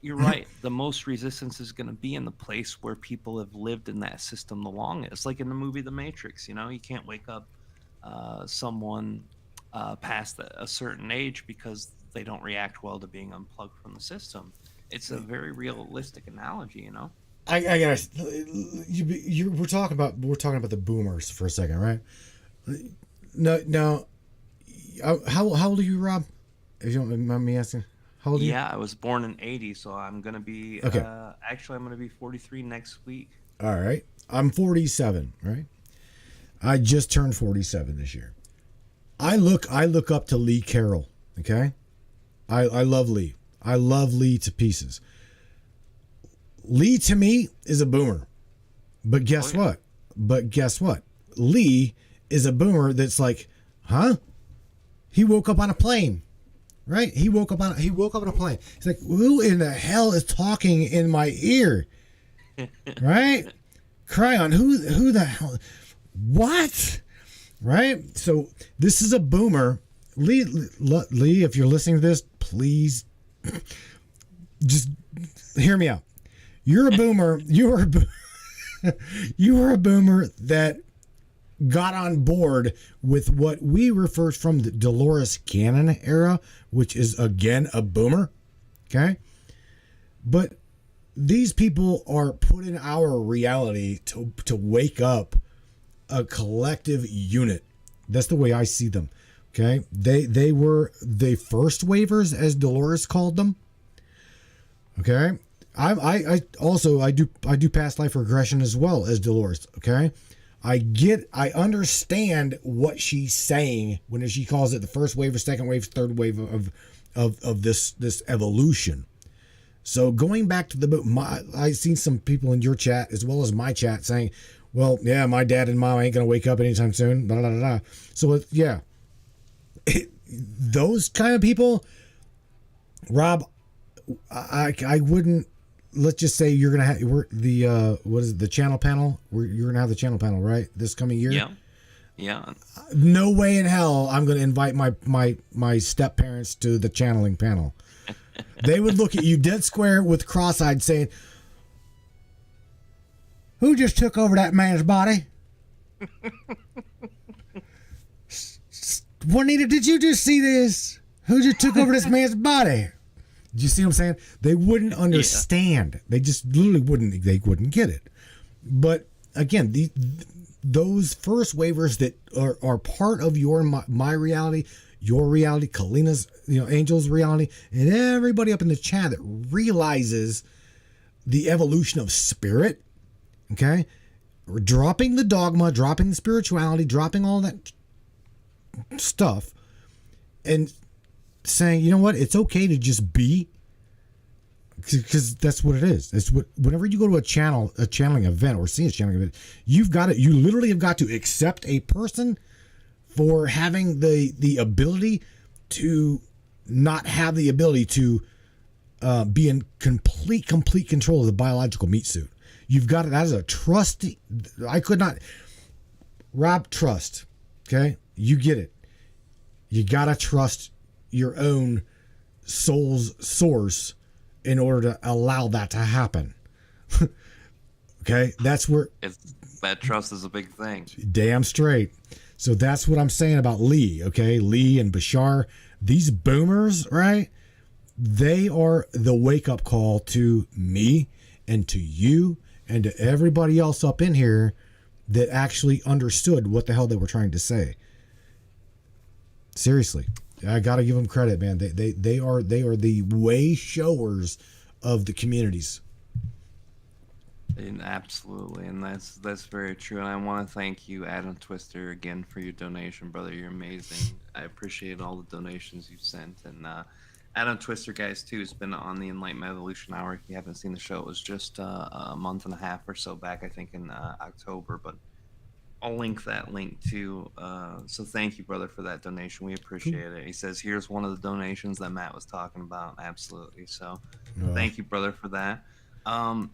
you're right. The most resistance is going to be in the place where people have lived in that system the longest. Like in the movie The Matrix, you can't wake up someone past a certain age because they don't react well to being unplugged from the system. It's a very realistic analogy.
I gotta. We're talking about the boomers for a second, right? No, now, how old are you, Rob? If you don't mind me asking, how old are you?
Yeah, I was born in '80, so I'm gonna be
Okay.
actually I'm gonna be 43 next week.
All right. I'm 47. Right. I just turned 47 this year. I look up to Lee Carroll. Okay. I love Lee. I love Lee to pieces. Lee to me is a boomer. But guess
Oh, yeah.
what? But guess what? Lee is a boomer that's like, huh? He woke up on a plane. Right? He woke up on a plane. He's like, who in the hell is talking in my ear? Right? Cryon, who the hell? What? Right? So this is a boomer. Lee, if you're listening to this, please just hear me out. You're a boomer. You were a boomer that got on board with what we refer from the Dolores Cannon era, which is again a boomer. Okay. But these people are put in our reality to wake up a collective unit. That's the way I see them. Okay. They were the first waivers, as Dolores called them. Okay. I also do past life regression as well as Dolores. Okay. I understand what she's saying when she calls it the first wave, second wave, third wave of this evolution. So going back to the book, I've seen some people in your chat as well as my chat saying, well, yeah, my dad and mom ain't going to wake up anytime soon. Blah, blah, blah, blah. So yeah, those kind of people, Rob, I wouldn't. Let's just say you're gonna have the channel panel. You're gonna have the channel panel, right? This coming year.
Yeah.
No way in hell I'm gonna invite my step parents to the channeling panel. They would look at you dead square with cross-eyed, saying, "Who just took over that man's body?" Juanita, did you just see this? Who just took over this man's body? Do you see what I'm saying? They wouldn't understand. Yeah. They just literally wouldn't. They wouldn't get it. But again, those first waivers that are part of my reality, your reality, Kalina's, Angel's reality, and everybody up in the chat that realizes the evolution of spirit. Okay, dropping the dogma, dropping the spirituality, dropping all that stuff, and saying, you know what, it's okay to just be, because that's what it is. It's what, whenever you go to a channeling event or see a channeling event, you literally have got to accept a person for having the ability to not have the ability to be in complete control of the biological meat suit. You've got it. That is a trust. I could not. Rob, trust. Okay, you get it. You gotta trust your own soul's source in order to allow that to happen. Okay, that's where
that trust is a big thing.
Damn straight. So that's what I'm saying about Lee. Okay, Lee and Bashar, these boomers, right? They are the wake up call to me and to you and to everybody else up in here that actually understood what the hell they were trying to say. Seriously, I gotta give them credit, man. They are the way showers of the communities.
And absolutely, and that's very true. And I want to thank you, Adam Twister, again for your donation, brother. You're amazing. I appreciate all the donations you've sent. And Adam Twister, guys, too, has been on the Enlightenment Evolution Hour. If you haven't seen the show, it was just a month and a half or so back, I think, in October. But I'll link that link too. So thank you, brother, for that donation. We appreciate it. He says, here's one of the donations that Matt was talking about. Absolutely. So thank you, brother, for that. You're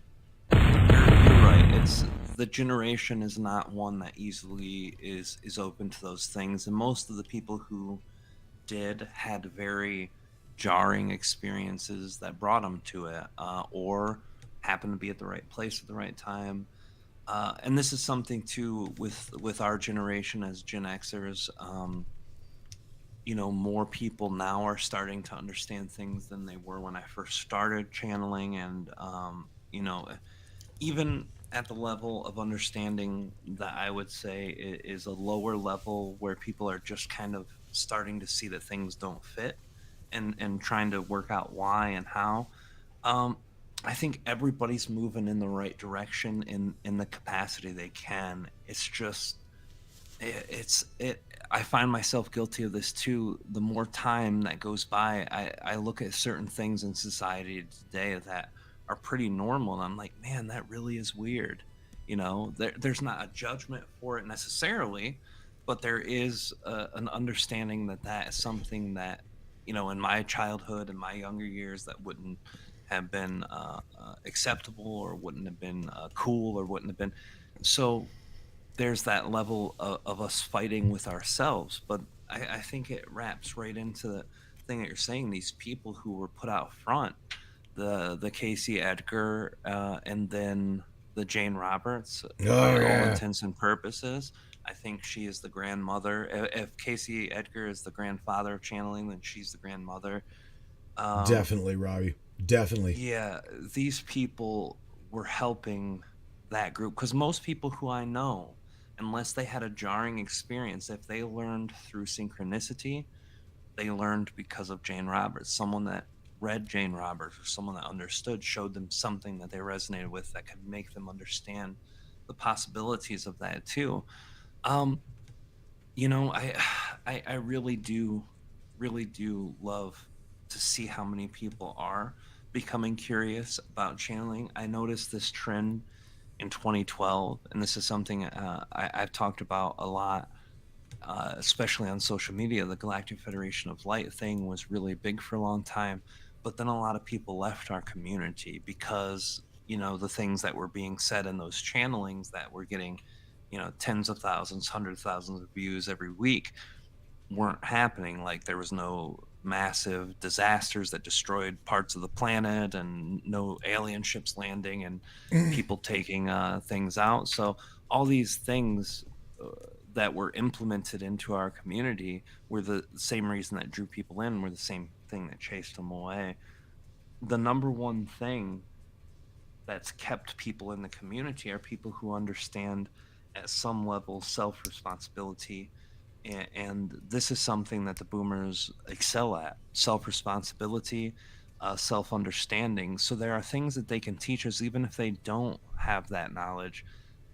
right. It's the generation is not one that easily is open to those things. And most of the people who did had very jarring experiences that brought them to it, or happened to be at the right place at the right time. And this is something too with our generation as Gen Xers. More people now are starting to understand things than they were when I first started channeling, and even at the level of understanding that I would say is a lower level where people are just kind of starting to see that things don't fit, and trying to work out why and how. I think everybody's moving in the right direction in the capacity they can. It's just I find myself guilty of this too. The more time that goes by, I look at certain things in society today that are pretty normal, and I'm like, man, that really is weird. There's not a judgment for it necessarily, but there is an understanding that is something that, in my childhood and my younger years, that wouldn't have been acceptable, or wouldn't have been cool, or wouldn't have been. So there's that level of us fighting with ourselves. But I think it wraps right into the thing that you're saying. These people who were put out front, the Casey Edgar, and then the Jane Roberts, by all intents and purposes, I think she is the grandmother. If Casey Edgar is the grandfather of channeling, then she's the grandmother.
Definitely, Robbie. Definitely.
Yeah, these people were helping that group, because most people who I know, unless they had a jarring experience, if they learned through synchronicity, they learned because of Jane Roberts. Someone that read Jane Roberts, or someone that understood, showed them something that they resonated with, that could make them understand the possibilities of that too. Um, I really do love to see how many people are becoming curious about channeling. I noticed this trend in 2012, and this is something I've talked about a lot, especially on social media. The Galactic Federation of Light thing was really big for a long time, but then a lot of people left our community because the things that were being said in those channelings that were getting tens of thousands, hundreds of thousands of views every week weren't happening. Like, there was no massive disasters that destroyed parts of the planet, and no alien ships landing, and people taking things out. So all these things that were implemented into our community were the same reason that drew people in, were the same thing that chased them away. The number one thing that's kept people in the community are people who understand at some level self-responsibility, and this is something that the boomers excel at: self-responsibility, self-understanding. So there are things that they can teach us even if they don't have that knowledge.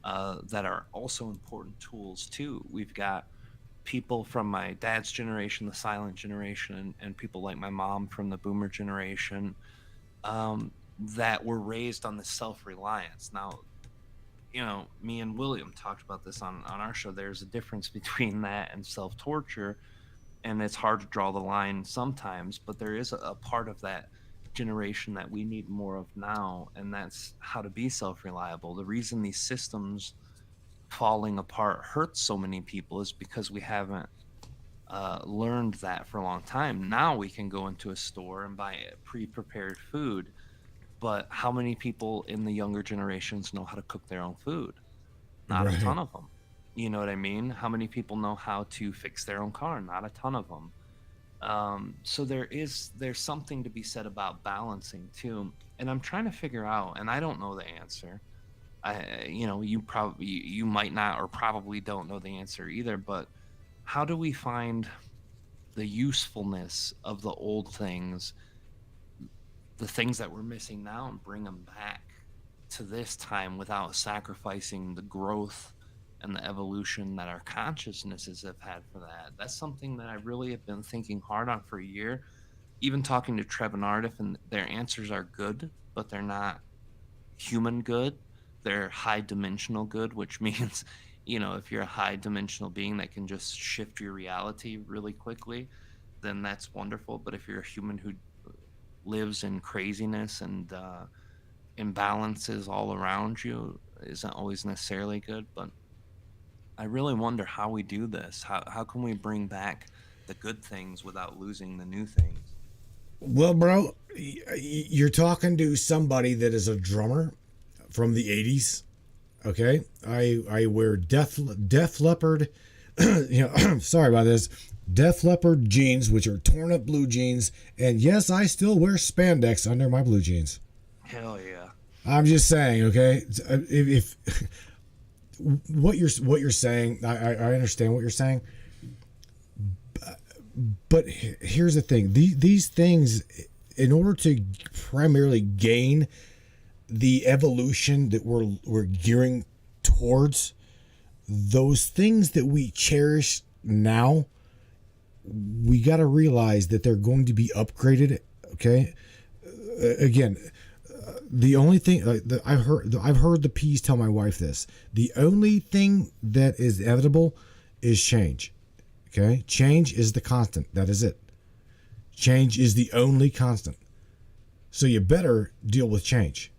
that are also important tools too. We've got people from my dad's generation, the silent generation, and people like my mom from the boomer generation, that were raised on the self-reliance. Now, me and William talked about this on our show. There's a difference between that and self-torture, and it's hard to draw the line sometimes, but there is a part of that generation that we need more of now, and that's how to be self-reliable. The reason these systems falling apart hurts so many people is because we haven't learned that for a long time. Now we can go into a store and buy pre-prepared food, but how many people in the younger generations know how to cook their own food? Not a
Right.
ton of them. You know what I mean? How many people know how to fix their own car? Not a ton of them. So there's something to be said about balancing too. And I'm trying to figure out, and I don't know the answer. You might not, or probably don't know the answer either. But how do we find the usefulness of the old things, the things that we're missing now, and bring them back to this time without sacrificing the growth and the evolution that our consciousnesses have had for that? That's something that I really have been thinking hard on for a year. Even talking to Trev and Ardif, and their answers are good, but they're not human good. They're high dimensional good, which means, if you're a high dimensional being that can just shift your reality really quickly, then that's wonderful. But if you're a human who lives in craziness and imbalances all around you, isn't always necessarily good. But I really wonder how we do this. How can we bring back the good things without losing the new things?
Well, bro, you're talking to somebody that is a drummer from the 80s. Okay, I wear Def Leppard. Sorry about this. Def Leppard jeans, which are torn up blue jeans, and yes, I still wear spandex under my blue jeans.
Hell yeah.
I'm just saying, okay. If what you're saying, I understand what you're saying, but here's the thing: these things, in order to primarily gain the evolution that we're gearing towards, those things that we cherish now, we got to realize that they're going to be upgraded. Okay, again, the only thing I've heard the P's tell my wife this: the only thing that is inevitable is change. Okay, change is the constant. That is it. Change is the only constant. So you better deal with change.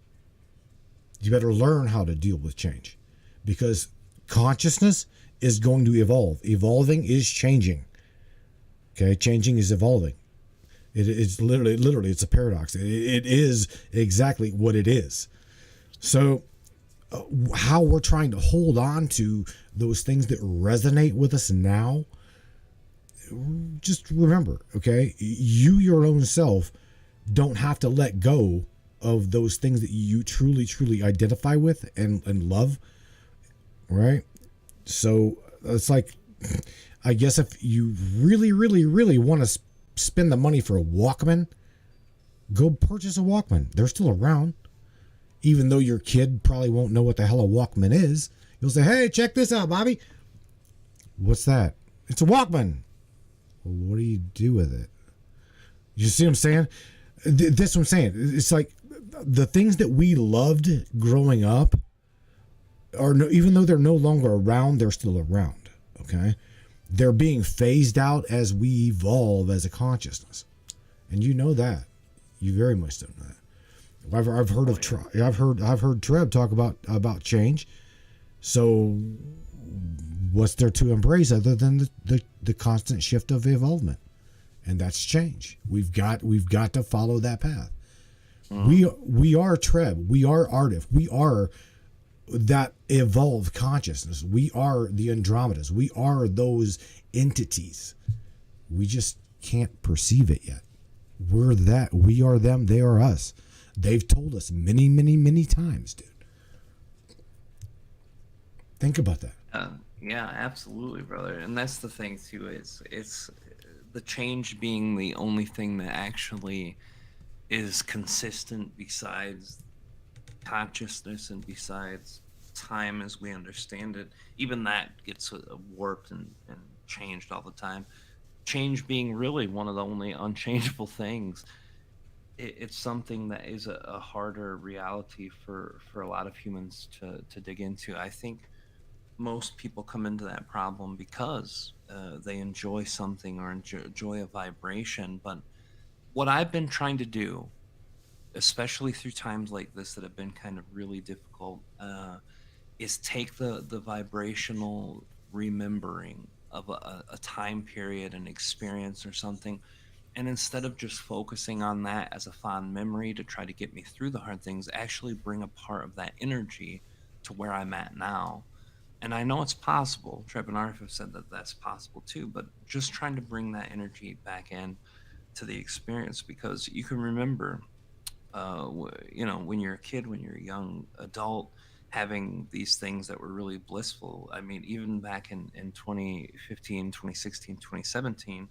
You better learn how to deal with change, because consciousness is going to evolve. Evolving is changing. Okay, changing is evolving. It's literally, it's a paradox. It is exactly what it is. So, how we're trying to hold on to those things that resonate with us now, just remember, okay, you, your own self, don't have to let go of those things that you truly identify with and love, right? So it's like, I guess if you really want to spend the money for a Walkman, go purchase a Walkman. They're still around. Even though your kid probably won't know what the hell a Walkman is, you'll say, hey, check this out, Bobby. What's that? It's a Walkman. Well, what do you do with it? You see what I'm saying? That's what I'm saying. It's like the things that we loved growing up are even though they're no longer around, they're still around. Okay, they're being phased out as we evolve as a consciousness, and you know that. You very much don't know that. I've heard of I've heard Trev talk about change. So what's there to embrace other than the constant shift of evolvement? And that's change. We've got to follow that path. We are Trev. We are Ardif. We are that evolved consciousness. We are the Andromedas. We are those entities. We just can't perceive it yet. We're that. We are them. They are us. They've told us many times, dude. Think about that.
Yeah, absolutely, brother. And that's the thing too. It's the change being the only thing that actually is consistent besides consciousness and besides time as we understand it, even that gets warped and changed all the time. Change being really one of the only unchangeable things. It's something that is a harder reality for a lot of humans to dig into. I think most people come into that problem because they enjoy something or enjoy a vibration. But what I've been trying to do, especially through times like this that have been kind of really difficult, is take the vibrational remembering of a time period, an experience, or something, and instead of just focusing on that as a fond memory to try to get me through the hard things, actually bring a part of that energy to where I'm at now. And I know it's possible. Treb and Arif have said that that's possible too, but just trying to bring that energy back in to the experience, because you can remember, when you're a kid, when you're a young adult, having these things that were really blissful. I mean, even back in 2015, 2016, 2017,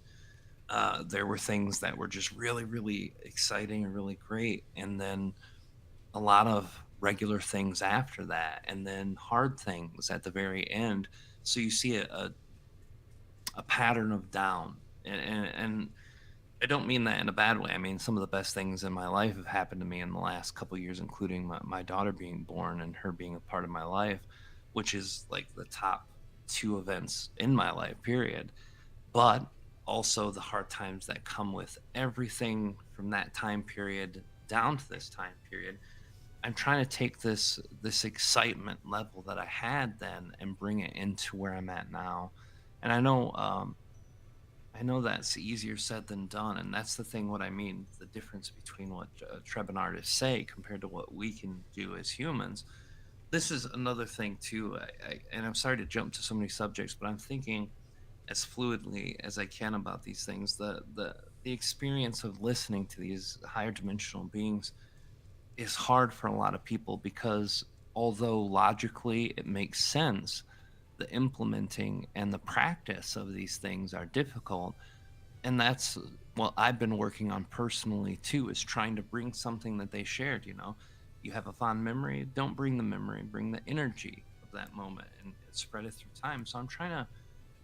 there were things that were just really, really exciting and really great. And then a lot of regular things after that, and then hard things at the very end. So you see a pattern of down. And I don't mean that in a bad way. I mean, some of the best things in my life have happened to me in the last couple of years, including my daughter being born and her being a part of my life, which is like the top two events in my life, period. But also the hard times that come with everything from that time period down to this time period. I'm trying to take this excitement level that I had then and bring it into where I'm at now. And I know that's easier said than done, and that's the thing. What I mean, the difference between what Treb and artists say compared to what we can do as humans. This is another thing too. And I'm sorry to jump to so many subjects, but I'm thinking as fluidly as I can about these things. The experience of listening to these higher dimensional beings is hard for a lot of people because although logically it makes sense, the implementing and the practice of these things are difficult. And that's what I've been working on personally too, is trying to bring something that they shared. You have a fond memory, don't bring the memory, bring the energy of that moment and spread it through time. So I'm trying to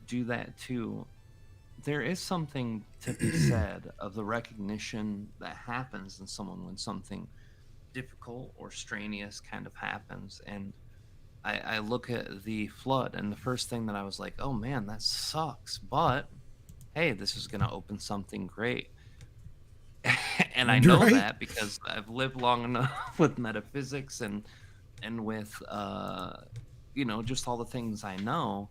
do that too. There is something to be said of the recognition that happens in someone when something difficult or strenuous kind of happens. And I look at the flood, and the first thing that I was like, oh man, that sucks. But hey, this is going to open something great. And I know
Right?
that because I've lived long enough with metaphysics and with just all the things I know,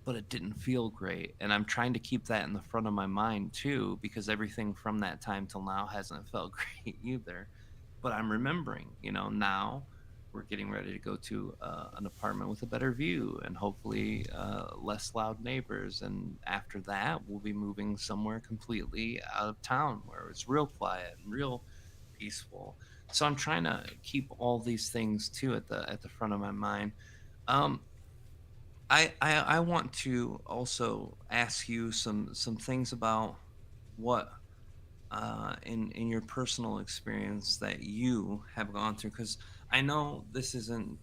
but it didn't feel great. And I'm trying to keep that in the front of my mind too, because everything from that time till now hasn't felt great either. But I'm remembering, now we're getting ready to go to an apartment with a better view and hopefully less loud neighbors. And after that, we'll be moving somewhere completely out of town where it's real quiet and real peaceful. So I'm trying to keep all these things too at the front of my mind. Um, I want to also ask you some things about what in your personal experience that you have gone through, because I know this isn't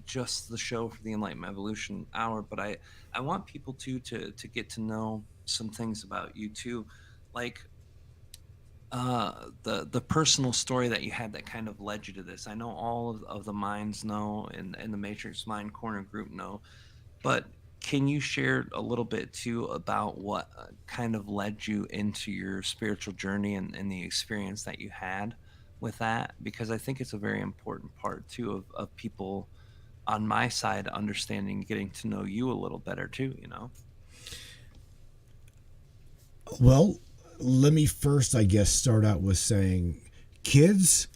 just the show for the Enlightenment Evolution Hour, but I want people to get to know some things about you too, like the personal story that you had that kind of led you to this. I know all of the minds know, and the Matrix Mind Corner group know, but can you share a little bit too about what kind of led you into your spiritual journey and the experience that you had with that? Because I think it's a very important part too of people on my side understanding, getting to know you a little better too.
Well, let me first, I guess, start out with saying, kids,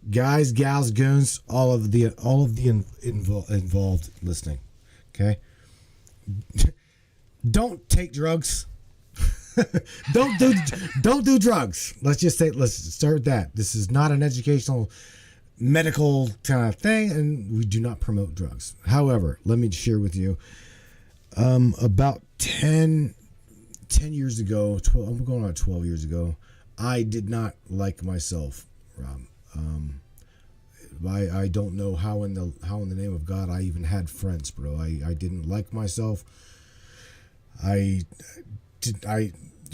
guys, gals, goons, all of the involved listening. Okay, don't take drugs. don't do drugs. Let's start with that. This is not an educational, medical kind of thing, and we do not promote drugs. However, let me share with you. About 10 years ago, I'm going on 12 years ago, I did not like myself, Rob. I don't know how in the name of God I even had friends, bro. I didn't like myself. It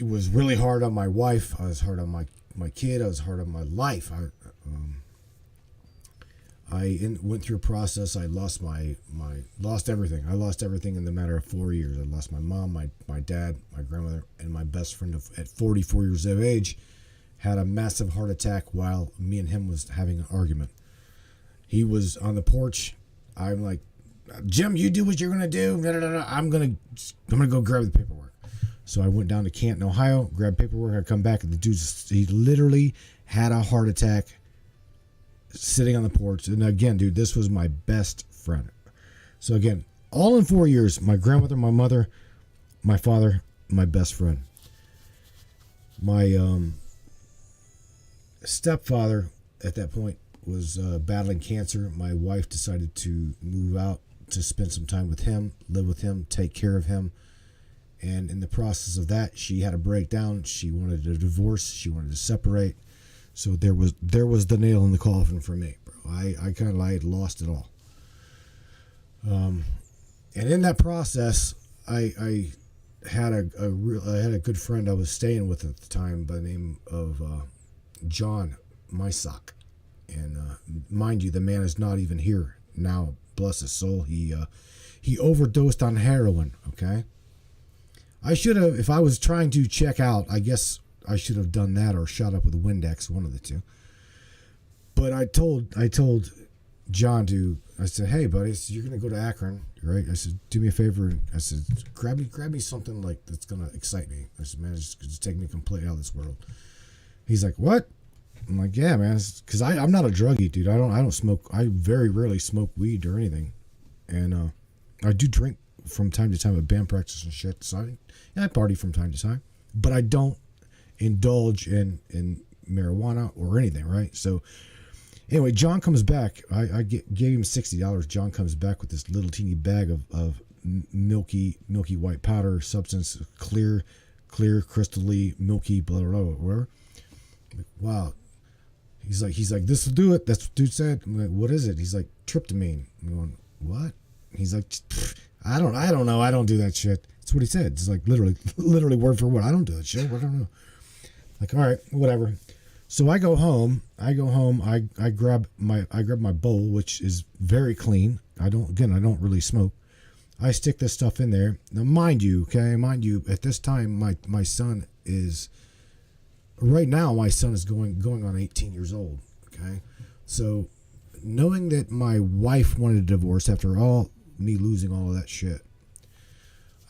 was really hard on my wife. I was hard on my kid. I was hard on my life. I went through a process. I lost lost everything. I lost everything in the matter of 4 years. I lost my mom, my dad, my grandmother, and my best friend at 44 years of age had a massive heart attack while me and him was having an argument. He was on the porch. I'm like, Jim, you do what you're gonna do. I'm gonna go grab the paperwork. So I went down to Canton, Ohio, grabbed paperwork. I come back and the dude, he literally had a heart attack sitting on the porch. And again, dude, this was my best friend. So again, all in 4 years, my grandmother, my mother, my father, my best friend. My stepfather at that point was battling cancer. My wife decided to move out to spend some time with him, live with him, take care of him. And in the process of that, she had a breakdown. She wanted a divorce. She wanted to separate. So there was the nail in the coffin for me, bro. I kind of had lost it all. And in that process, I had a good friend I was staying with at the time by the name of John Mysock. And mind you, the man is not even here now. Bless his soul. He overdosed on heroin. Okay. I should have, if I was trying to check out, I guess I should have done that or shot up with a Windex, one of the two. But I told John I said, hey buddy, you're gonna go to Akron, right? I said, do me a favor. I said, grab me something like that's gonna excite me. I said, man, it's just take me completely out of this world. He's like, what? I'm like, yeah, man, because I'm not a druggie, dude. I don't smoke. I very rarely smoke weed or anything, and I do drink from time to time at band practice and shit. So I party from time to time, but I don't indulge in marijuana or anything, right? So anyway, John comes back. I gave him $60. John comes back with this little teeny bag of milky white powder substance, clear, crystally milky, blah blah blah, whatever. Like, wow. He's like, this will do it. That's what dude said. I'm like, what is it? He's like, tryptamine. I'm going, what? He's like, I don't know. I don't do that shit. That's what he said. It's like literally word for word. I don't do that shit. I don't know. Like, all right, whatever. So I go home. I grab my bowl, which is very clean. I don't really smoke. I stick this stuff in there. Now, mind you, at this time, my son is, right now, my son is going on 18 years old. Okay. So knowing that my wife wanted a divorce after all me losing all of that shit,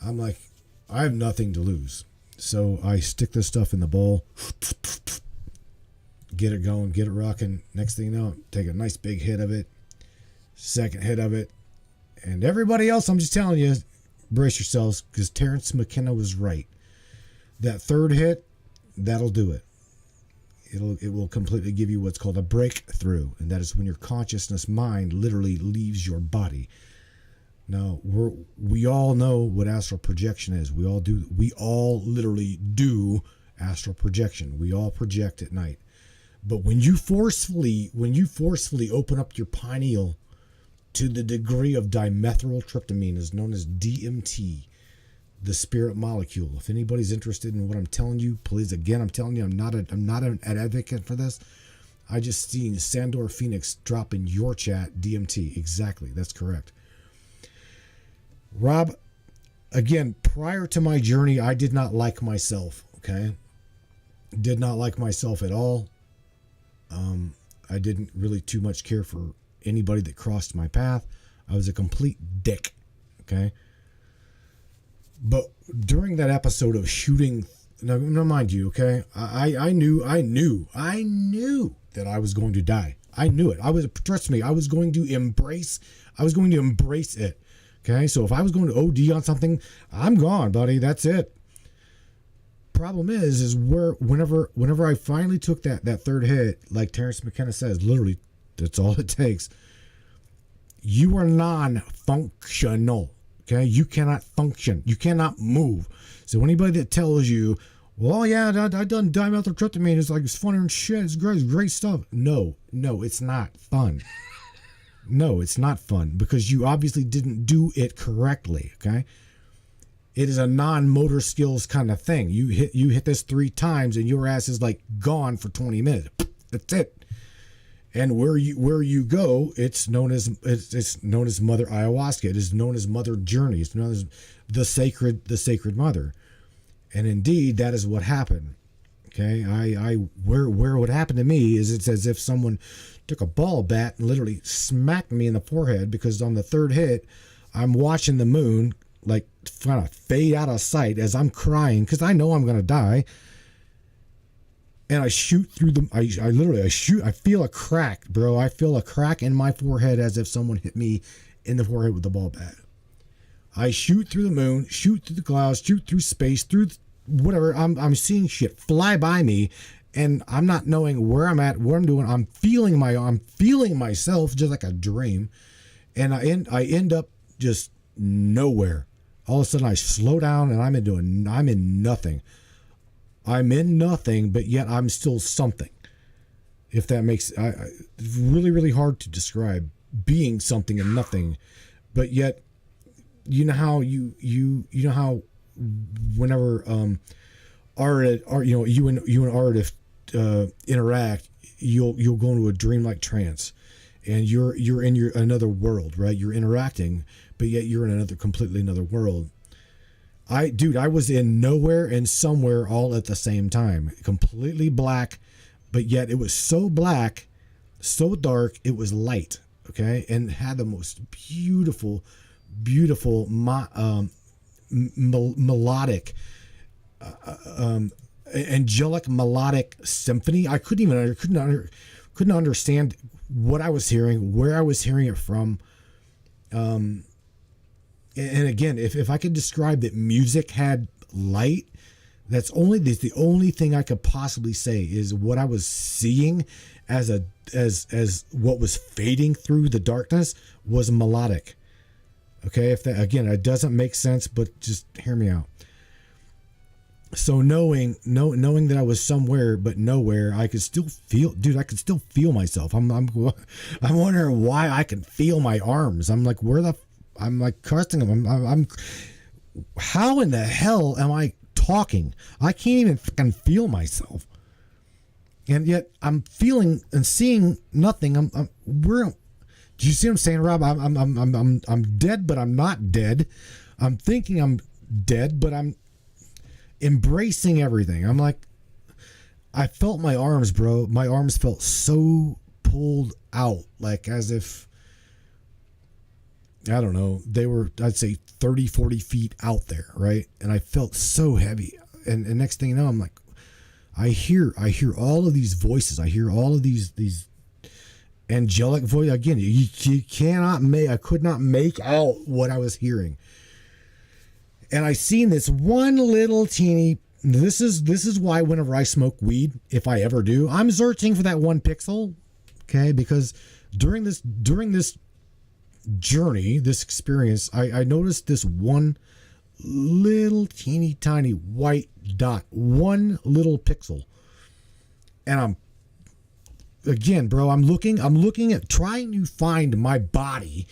I'm like, I have nothing to lose. So I stick this stuff in the bowl, get it going, get it rocking. Next thing you know, take a nice big hit of it, second hit of it. And everybody else, I'm just telling you, brace yourselves, because Terrence McKenna was right. That third hit, that'll do it. It will completely give you what's called a breakthrough, and that is when your consciousness mind literally leaves your body. Now, we all know what astral projection is. We all literally do astral projection. We all project at night. But when you forcefully open up your pineal to the degree of dimethyltryptamine, is known as DMT, the spirit molecule. If anybody's interested in what I'm telling you, please, again, I'm telling you, I'm not an advocate for this. I just seen Sandor Phoenix drop in your chat DMT. Exactly, that's correct. Rob, again, prior to my journey, I did not like myself, okay? Did not like myself at all. I didn't really too much care for anybody that crossed my path. I was a complete dick, okay? But during that episode of shooting, now mind you, okay, I knew that I was going to die. I knew it. Trust me, I was going to embrace it. Okay, so if I was going to OD on something, I'm gone, buddy. That's it. Problem is whenever I finally took that third hit, like Terrence McKenna says, literally, that's all it takes. You are non-functional. Okay, you cannot function. You cannot move. So anybody that tells you, well, yeah, I done dimethyltryptamine. It's like, it's funny and shit. It's great stuff. No, it's not fun. No, it's not fun because you obviously didn't do it correctly. Okay. It is a non-motor skills kind of thing. You hit this 3 times and your ass is like gone for 20 minutes. That's it. And where you go, it's known as Mother Ayahuasca. It is known as Mother Journey. It's known as the sacred mother. And indeed, that is what happened. Okay, where what happened to me is it's as if someone took a ball bat and literally smacked me in the forehead, because on the 3rd hit, I'm watching the moon like kind of fade out of sight as I'm crying because I know I'm gonna die. And I shoot through I feel a crack, bro. I feel a crack in my forehead as if someone hit me in the forehead with a ball bat. I shoot through the moon, shoot through the clouds, shoot through space, through whatever. I'm seeing shit fly by me, and I'm not knowing where I'm at, what I'm doing. I'm feeling myself just like a dream, and I end up just nowhere. All of a sudden, I slow down, and I'm in nothing. I'm in nothing, but yet I'm still something. If that makes it's really, really hard to describe being something and nothing, but yet. You know how you know how whenever you and artist interact, you'll go into a dreamlike trance, and you're in another world, right? You're interacting, but yet you're in completely another world. I was in nowhere and somewhere all at the same time, completely black, but yet it was so black, so dark, it was light, okay, and had the most beautiful melodic angelic melodic symphony. I couldn't understand what I was hearing, where I was hearing it from. And again, if I could describe that music had light, that's the only thing I could possibly say is what I was seeing as what was fading through the darkness was melodic. Okay, if that, again, it doesn't make sense, but just hear me out. So knowing that I was somewhere but nowhere, I could still feel, I could still feel myself. I'm wondering why I can feel my arms. I'm like, I'm like cussing them. I'm how in the hell am I talking? I can't even fucking feel myself. And yet I'm feeling and seeing nothing. Do you see what I'm saying, Rob? I'm dead, but I'm not dead. I'm thinking I'm dead, but I'm embracing everything. I'm like, I felt my arms, bro. My arms felt so pulled out, like as if, I don't know, they were, I'd say 30, 40 feet out there, right? And I felt so heavy. And next thing you know, I'm like, I hear all of these voices. I hear all of these angelic voice. Again, you cannot make, I could not make out what I was hearing. And I seen this one little teeny, this is why whenever I smoke weed, if I ever do, I'm searching for that 1 pixel. Okay, because during this journey, this experience, I noticed this one little teeny tiny white dot, 1 little pixel. And again, bro, I'm looking at trying to find my body,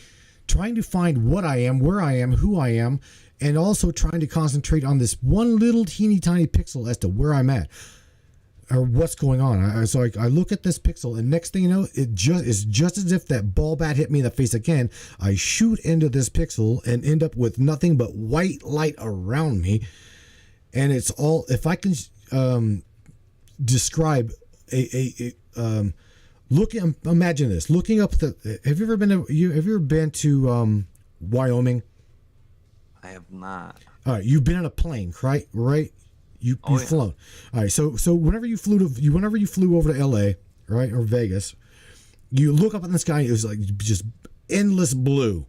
trying to find what I am, where I am, who I am, and also trying to concentrate on this one little teeny tiny pixel as to where I'm at or what's going on. So I look at this pixel, and next thing you know, it's just as if that ball bat hit me in the face again. I shoot into this pixel and end up with nothing but white light around me. And it's all, if I can describe imagine this, looking up have you ever been to Wyoming?
I have not.
All right, you've been in a plane, right? You've flown. All right, so whenever you flew over to LA, right, or Vegas, you look up in the sky, it was like just endless blue.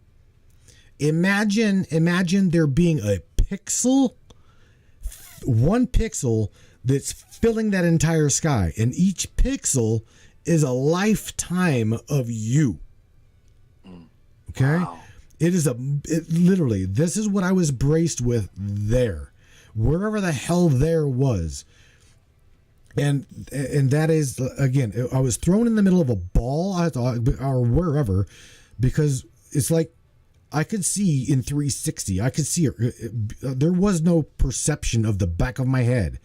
Imagine there being a pixel, 1 pixel that's filling that entire sky, and each pixel is a lifetime of you. Okay? Wow. It literally, this is what I was braced with there. wherever the hell there was. And that is, again, I was thrown in the middle of a ball, I thought, or wherever, because it's like I could see in 360. I could see there was no perception of the back of my head.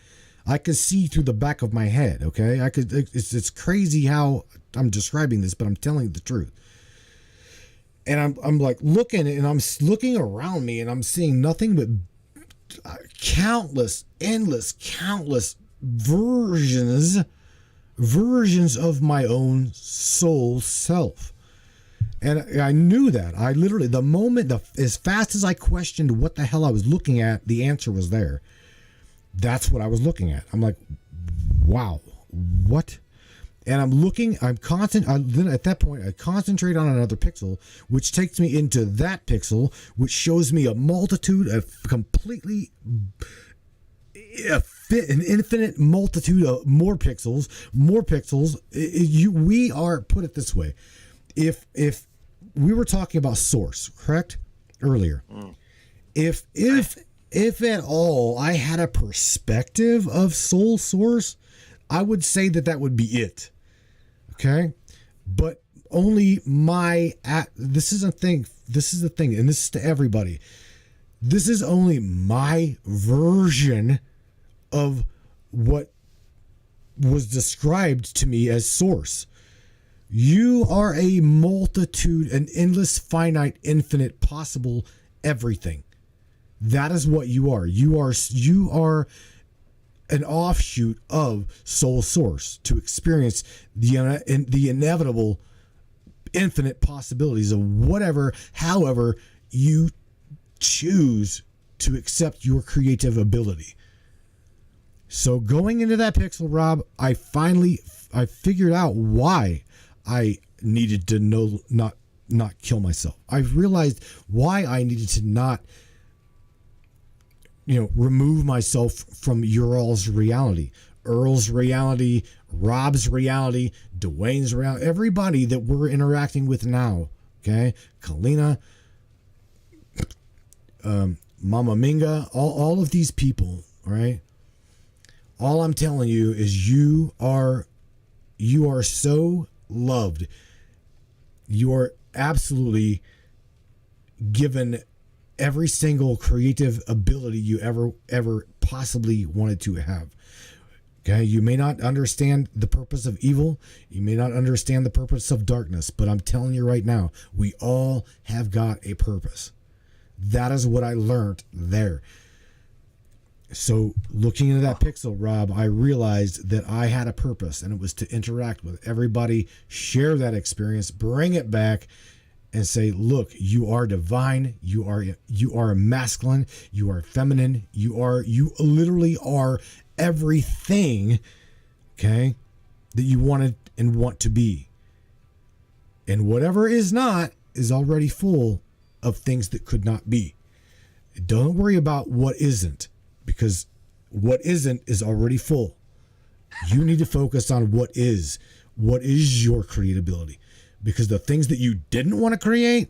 I could see through the back of my head. Okay, It's crazy how I'm describing this, but I'm telling you the truth. And I'm like looking, and I'm looking around me, and I'm seeing nothing but countless versions of my own soul self. And I knew that. I literally, as fast as I questioned what the hell I was looking at, the answer was there. That's what I was looking at. I'm like, wow, what? And then at that point, I concentrate on another pixel, which takes me into that pixel, which shows me a multitude of completely an infinite multitude of more pixels. We are, put it this way. If we were talking about source, correct? Earlier. If at all I had a perspective of soul source, I would say that would be it. Okay? But only this is the thing, and this is to everybody. This is only my version of what was described to me as source. You are a multitude, an endless, finite, infinite, possible everything. That is what you are. You are an offshoot of soul source to experience the inevitable, infinite possibilities of whatever, however you choose to accept your creative ability. So going into that pixel, Rob, I figured out why I needed to not kill myself. I realized why I needed to not, remove myself from Ural's reality, Earl's reality, Rob's reality, Dwayne's reality, everybody that we're interacting with now. Okay, Kalina, Mama Minga, all of these people. All right. All I'm telling you is you are so loved. You are absolutely given every single creative ability you ever possibly wanted to have. Okay, you may not understand the purpose of evil, you may not understand the purpose of darkness, but I'm telling you right now, we all have got a purpose. That is what I learned there. So looking into that pixel, Rob, I realized that I had a purpose, and it was to interact with everybody, share that experience, bring it back, and say, look, you are divine, you are masculine, you are feminine, you literally are everything, okay, that you wanted and want to be. And whatever is not is already full of things that could not be. Don't worry about what isn't, because what isn't is already full. You need to focus on what is your creatability, because the things that you didn't want to create,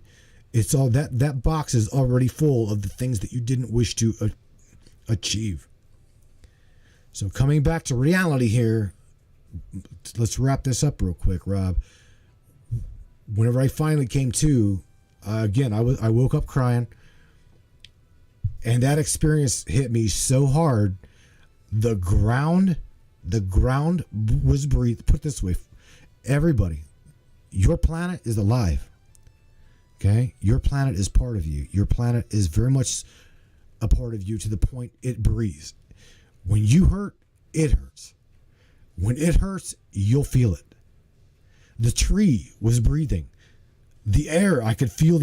it's all that box is already full of the things that you didn't wish to achieve. So coming back to reality here, let's wrap this up real quick, Rob. Whenever I finally came to, again, I woke up crying. And that experience hit me so hard. The ground was breathed. Put it this way, everybody, your planet is alive. Okay? Your planet is part of you. Your planet is very much a part of you to the point it breathes. When you hurt, it hurts. When it hurts, you'll feel it. The tree was breathing. The air, I could feel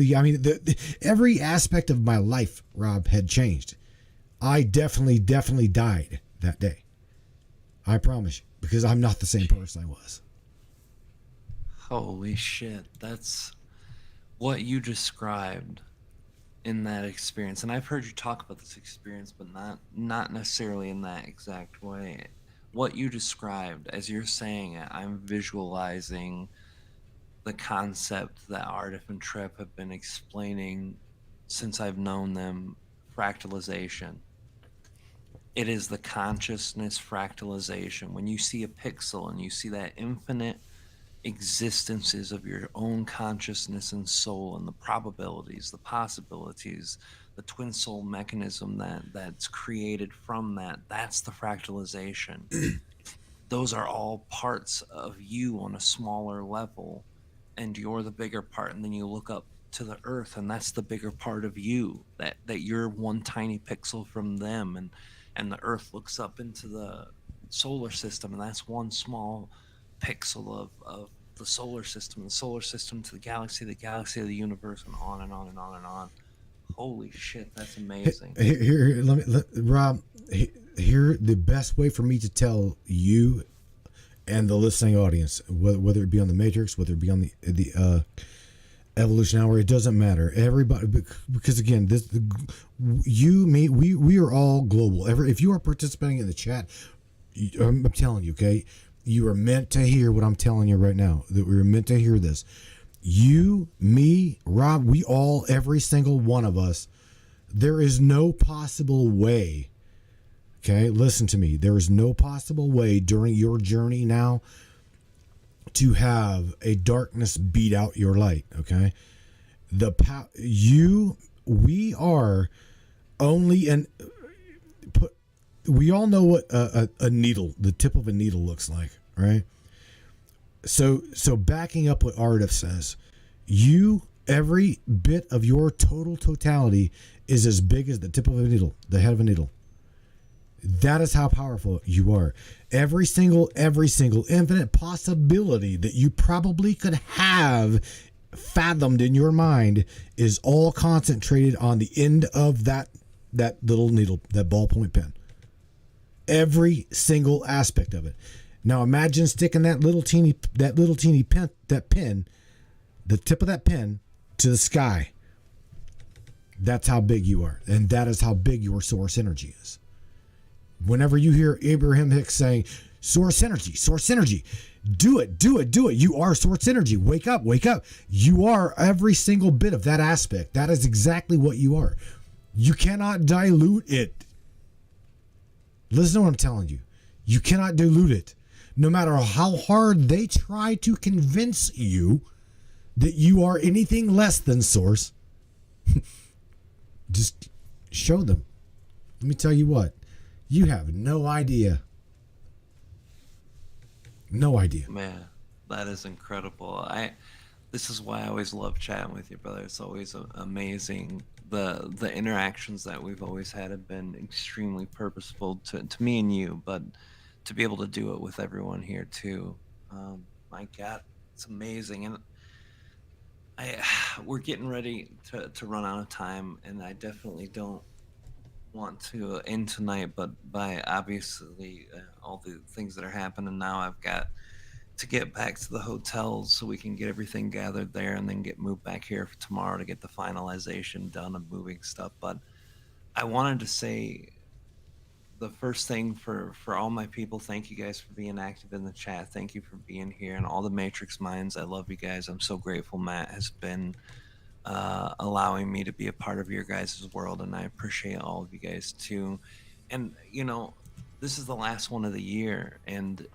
every aspect of my life, Rob, had changed. I definitely died that day. I promise you, because I'm not the same person I was.
Holy shit. That's what you described in that experience. And I've heard you talk about this experience, but not necessarily in that exact way. What you described, as you're saying it, I'm visualizing the concept that Ardif and Tripp have been explaining since I've known them, fractalization. It is the consciousness fractalization. When you see a pixel and you see that infinite existences of your own consciousness and soul and the probabilities, the possibilities, the twin soul mechanism that's created from that, that's the fractalization. Those are all parts of you on a smaller level, and you're the bigger part. And then you look up to the earth, and that's the bigger part of you, that you're one tiny pixel from them. And the earth looks up into the solar system, and that's one small pixel of the solar system to the galaxy of the universe, and on and on and on and on. Holy shit, that's amazing.
Here, Rob. Here, the best way for me to tell you and the listening audience, whether it be on the Matrix, whether it be on the Evolution Hour, it doesn't matter. Everybody, because again, you, me, we are all global. If you are participating in the chat, I'm telling you, okay, you are meant to hear what I'm telling you right now. That we're meant to hear this. You, me, Rob, we all, every single one of us. There is no possible way. Okay, listen to me. There is no possible way during your journey now to have a darkness beat out your light. Okay, we are only we all know what a needle, the tip of a needle looks like, right? So backing up what Ardif says, every bit of your totality is as big as the tip of a needle, the head of a needle. That is how powerful you are. Every single infinite possibility that you probably could have fathomed in your mind is all concentrated on the end of that little needle, that ballpoint pen. Every single aspect of it. Now imagine sticking that little teeny pen, the tip of that pen, to the sky. That's how big you are, and that is how big your source energy is. Whenever you hear Abraham Hicks saying, source energy, do it. You are source energy. Wake up. You are every single bit of that aspect. That is exactly what you are. You cannot dilute it. Listen to what I'm telling you. You cannot dilute it. No matter how hard they try to convince you that you are anything less than source, just show them. Let me tell you what. You have no idea. No idea.
Man, that is incredible. This is why I always love chatting with you, brother. It's always amazing. The interactions that we've always had have been extremely purposeful to me and you, but to be able to do it with everyone here too. My God, it's amazing. And we're getting ready to run out of time, and I definitely don't want to end tonight, but by obviously all the things that are happening now, I've got to get back to the hotel so we can get everything gathered there and then get moved back here for tomorrow to get the finalization done of moving stuff. But I wanted to say the first thing for all my people, thank you guys for being active in the chat. Thank you for being here, and all the Matrix Minds. I love you guys. I'm so grateful Matt has been allowing me to be a part of your guys' world, and I appreciate all of you guys too. And this is the last one of the year, and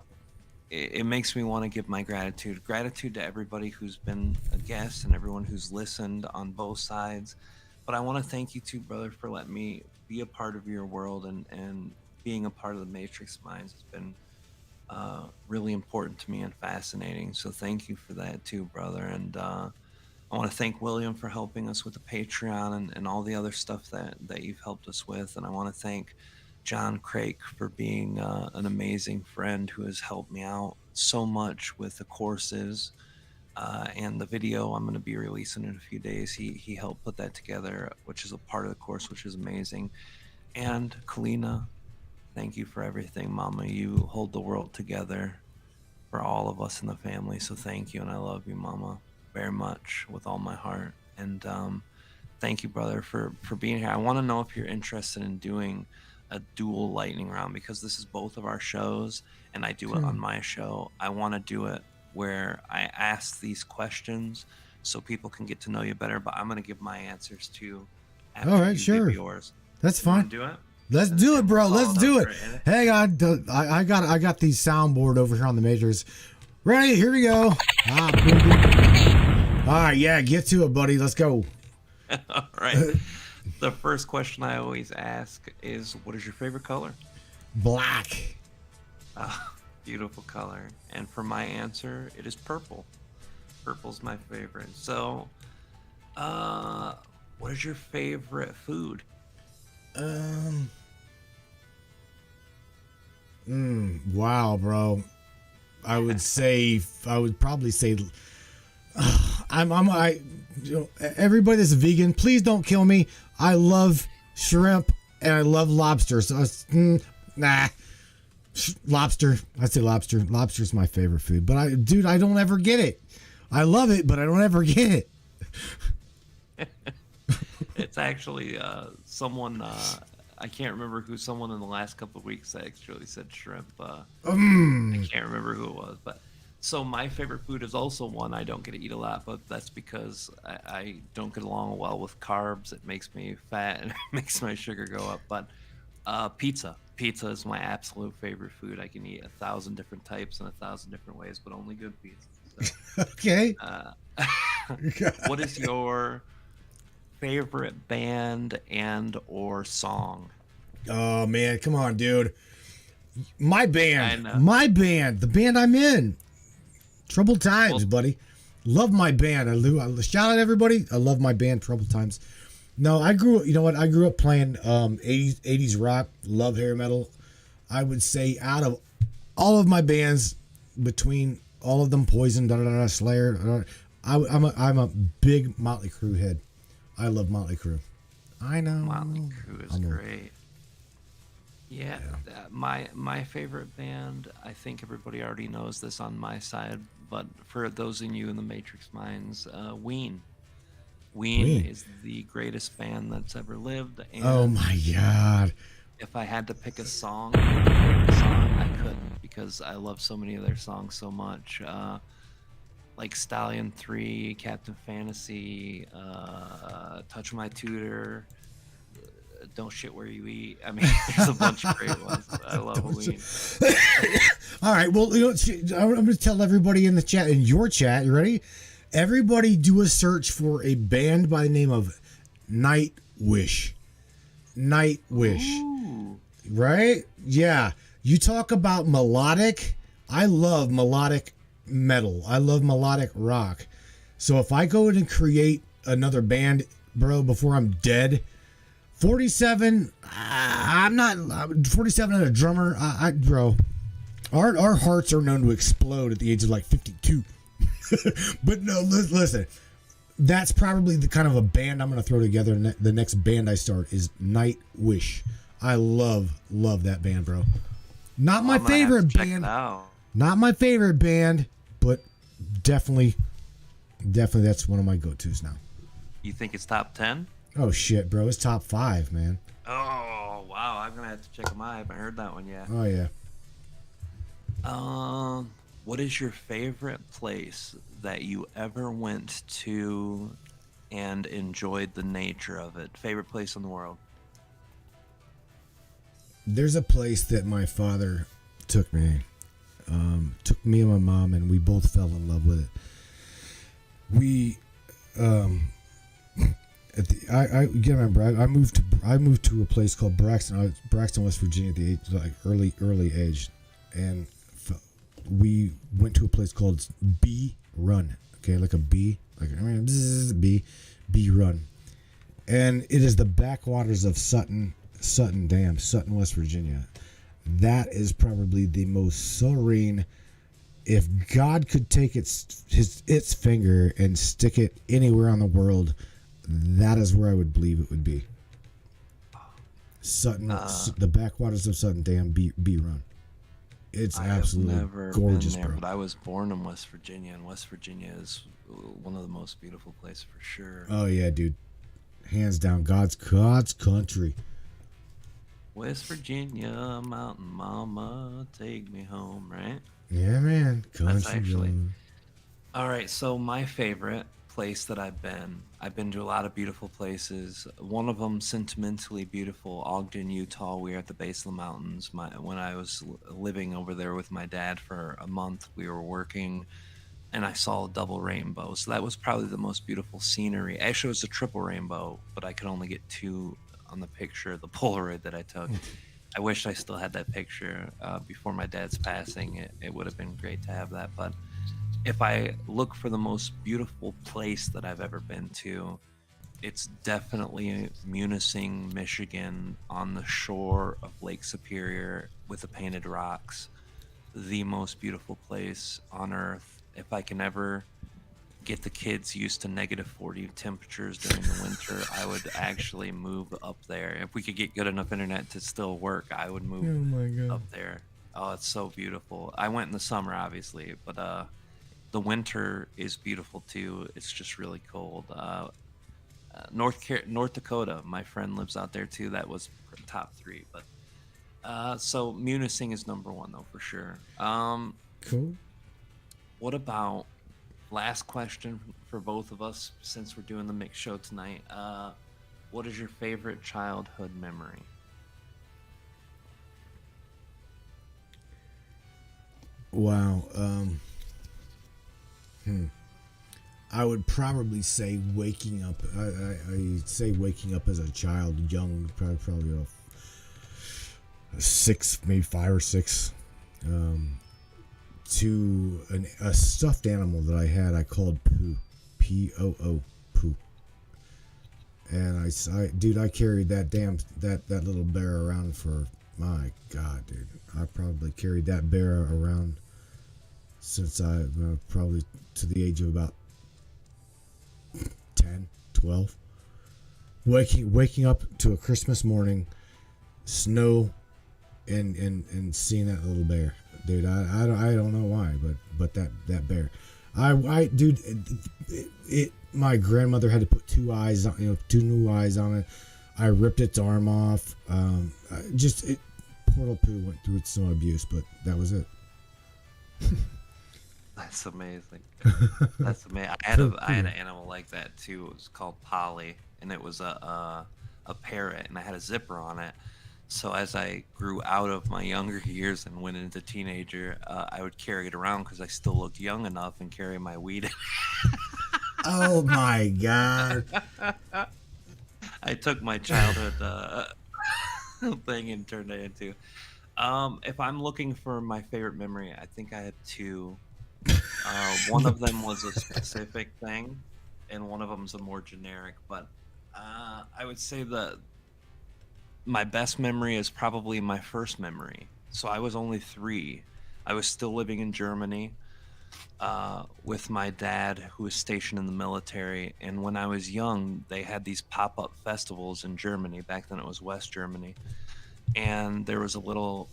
it makes me want to give my gratitude to everybody who's been a guest and everyone who's listened on both sides. But I want to thank you too, brother, for letting me be a part of your world, and being a part of the Matrix Minds has been really important to me and fascinating. So thank you for that too, brother. And I want to thank William for helping us with the Patreon and all the other stuff that you've helped us with. And I want to thank John Craik for being an amazing friend who has helped me out so much with the courses and the video I'm going to be releasing in a few days. He helped put that together, which is a part of the course, which is amazing. And Kalina, thank you for everything, Mama. You hold the world together for all of us in the family. So thank you, and I love you, Mama, very much with all my heart. And thank you, brother, for being here. I want to know if you're interested in doing a dual lightning round, because this is both of our shows, and I do it on my show. I want to do it where I ask these questions so people can get to know you better, but I'm going to give my answers too after
all right,
you
sure.
give yours.
That's
You
fine.
wanna do it?
Let's do it, bro. Let's do it.
Right.
Hang on. I got the soundboard over here on the Matrix. Ready? Here we go. Boom, boom. All right, yeah, get to it, buddy. Let's go.
All right. The first question I always ask is, what is your favorite color?
Black.
Beautiful color. And for my answer, it is purple. Purple's my favorite. So, what is your favorite food?
Wow, bro. I would probably say, everybody that's vegan, please don't kill me. I love shrimp and I love lobster. So, lobster. I'd say lobster. Lobster's my favorite food. But I don't ever get it. I love it, but I don't ever get it.
It's actually someone, I can't remember who, someone in the last couple of weeks actually said shrimp. I can't remember who it was, but so my favorite food is also one I don't get to eat a lot, but that's because I don't get along well with carbs. It makes me fat and it makes my sugar go up. But pizza. Pizza is my absolute favorite food. I can eat 1,000 different types in 1,000 different ways, but only good pizza. So,
Okay.
what is your favorite band and or song?
Oh man, come on, dude. My band.
I know.
My band. The band I'm in. Troubled Times,
Well,
buddy. Love my band. I shout out everybody. I love my band, Troubled Times. No, I grew up playing 80s rock, love hair metal. I would say out of all of my bands, between all of them, Poison, Slayer, I'm a big Motley Crue head. I love Motley Crue. I know.
Motley Crue is great. Yeah, my favorite band, I think everybody already knows this on my side, but for those in you in the Matrix minds, Ween. Ween is the greatest band that's ever lived. And
oh my God.
if I had to pick a song, I couldn't, because I love so many of their songs so much. Like Stallion 3, Captain Fantasy, Touch My Tutor, Don't Shit Where You Eat. I mean, there's a bunch of great ones. I love Ween.
All right. Well, I'm going to tell everybody in the chat, in your chat, you ready? Everybody do a search for a band by the name of Nightwish. Nightwish.
Ooh.
Right? Yeah. You talk about melodic. I love melodic metal. I love melodic rock. So if I go in and create another band, bro, before I'm dead, 47, I'm 47 and a drummer. Bro, our hearts are known to explode at the age of like 52. But no, listen, that's probably the kind of a band I'm going to throw together. The next band I start is Nightwish. I love that band, bro. Not my favorite band. Not my favorite band, but definitely that's one of my go-tos now.
You think it's top 10?
Oh shit, bro, it's top 5, man.
Oh wow, I'm gonna have to check them out. I haven't heard that one yet.
Oh yeah.
What is your favorite place that you ever went to and enjoyed the nature of it? Favorite place in the world?
There's a place that my father took me and my mom, and we both fell in love with it. We, I you gotta remember, I moved to a place called Braxton, West Virginia, at the age, like early age, and we went to a place called Bee Run. Okay, like a bee, like B Run, and it is the backwaters of Sutton, West Virginia. That is probably the most serene. If God could take its finger and stick it anywhere on the world, that is where I would believe it would be. Sutton, the backwaters of Sutton Dam, B Run. It's absolutely gorgeous, bro.
But I was born in West Virginia, and West Virginia is one of the most beautiful places for sure.
Oh yeah, dude, hands down, God's country.
West Virginia, mountain mama, take me home, right?
Yeah, man.
That's actually. All right, so my favorite place that I've been to a lot of beautiful places. One of them, sentimentally beautiful, Ogden, Utah. We were at the base of the mountains. When I was living over there with my dad for a month, we were working, and I saw a double rainbow. So that was probably the most beautiful scenery. Actually, it was a triple rainbow, but I could only get two on the picture, the Polaroid that I took. I wish I still had that picture before my dad's passing. It would have been great to have that. But if I look for the most beautiful place that I've ever been to, it's definitely Munising, Michigan, on the shore of Lake Superior with the painted rocks. The most beautiful place on earth. If I can ever get the kids used to -40 temperatures during the winter, I would actually move up there. If we could get good enough internet to still work, I would move
my God.
up there. Oh, it's so beautiful. I went in the summer, obviously, but the winter is beautiful too. It's just really cold. North Dakota, my friend lives out there too. That was top 3, but so Munising is number 1 though, for sure.
Cool.
What about, last question for both of us, since we're doing the mix show tonight? What is your favorite childhood memory?
Wow. I would probably say waking up. I say waking up as a child, young, probably a 6, maybe 5 or 6, to a stuffed animal that I had. I called Pooh, P-O-O, Pooh. And I carried that little bear around for, my God, dude. I probably carried that bear around since I probably to the age of about 10, 12. Waking up to a Christmas morning, snow, and seeing that little bear, dude. I don't know why, but that bear, dude, my grandmother had to put 2 eyes on, 2 new eyes on it. I ripped its arm off. Poor little Pooh went through some abuse, but that was it.
That's amazing. That's amazing. I had an animal like that too. It was called Polly, and it was a parrot, and I had a zipper on it. So as I grew out of my younger years and went into teenager, I would carry it around because I still looked young enough and carry my weed.
Oh my God!
I took my childhood thing and turned it into. If I'm looking for my favorite memory, I think I had 2. One of them was a specific thing, and one of them's a more generic. But I would say that my best memory is probably my first memory. So I was only 3. I was still living in Germany with my dad, who was stationed in the military. And when I was young, they had these pop-up festivals in Germany. Back then it was West Germany. And there was a little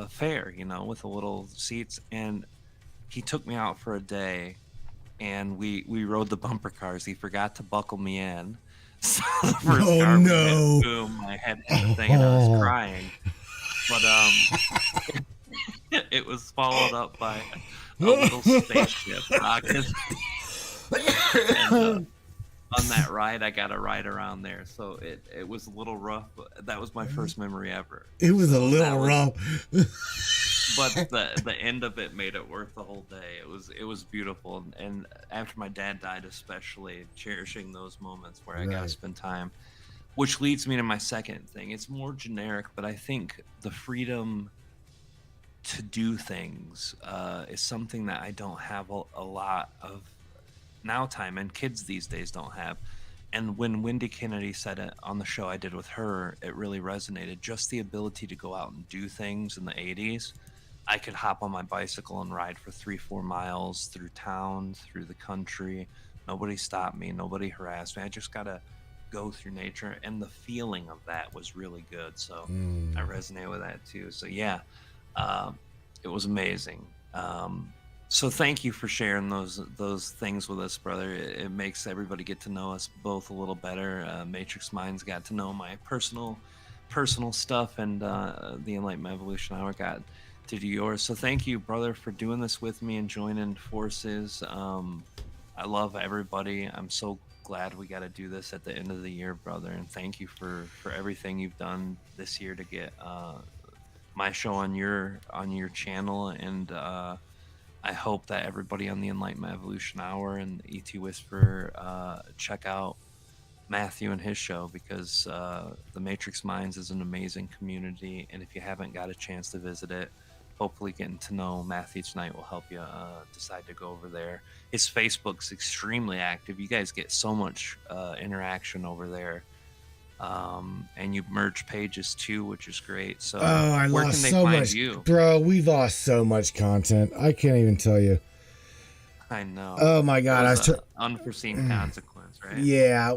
fair, with a little seats. And he took me out for a day, and we rode the bumper cars. He forgot to buckle me in. So the first car we hit, boom, my head hit the thing, and I was crying. But it was followed up by a little spaceship rocket. And on that ride, I got a ride around there, so it was a little rough. But that was my first memory ever.
It was a little rough.
But the end of it made it worth the whole day. It was beautiful, and after my dad died, especially cherishing those moments where I got to spend time. Which leads me to my second thing. It's more generic, but I think the freedom to do things is something that I don't have a lot of now time, and kids these days don't have. And when Wendy Kennedy said it on the show I did with her, it really resonated. Just the ability to go out and do things in the 80s. I could hop on my bicycle and ride for 3-4 miles through town, through the country. Nobody stopped me. Nobody harassed me. I just got to go through nature. And the feeling of that was really good. So I resonate with that too. So yeah, it was amazing. So thank you for sharing those things with us, brother. It makes everybody get to know us both a little better. Matrix Minds got to know my personal stuff, and the Enlightenment Evolution Hour got to do yours. So thank you, brother, for doing this with me and joining forces. I love everybody. I'm so glad we got to do this at the end of the year, brother. And thank you for everything you've done this year to get my show on your channel. And I hope that everybody on the Enlightenment Evolution Hour and ET Whisper check out Matthew and his show, because the Matrix Minds is an amazing community. And if you haven't got a chance to visit it, hopefully getting to know Matthew tonight will help you decide to go over there. His Facebook's extremely active. You guys get so much interaction over there. And you merge pages too, which is great. So
I
where
lost
can they
so
find
much,
you?
bro. We lost so much content. I can't even tell you.
I know.
Oh my God,
It was an unforeseen consequence, right?
Yeah.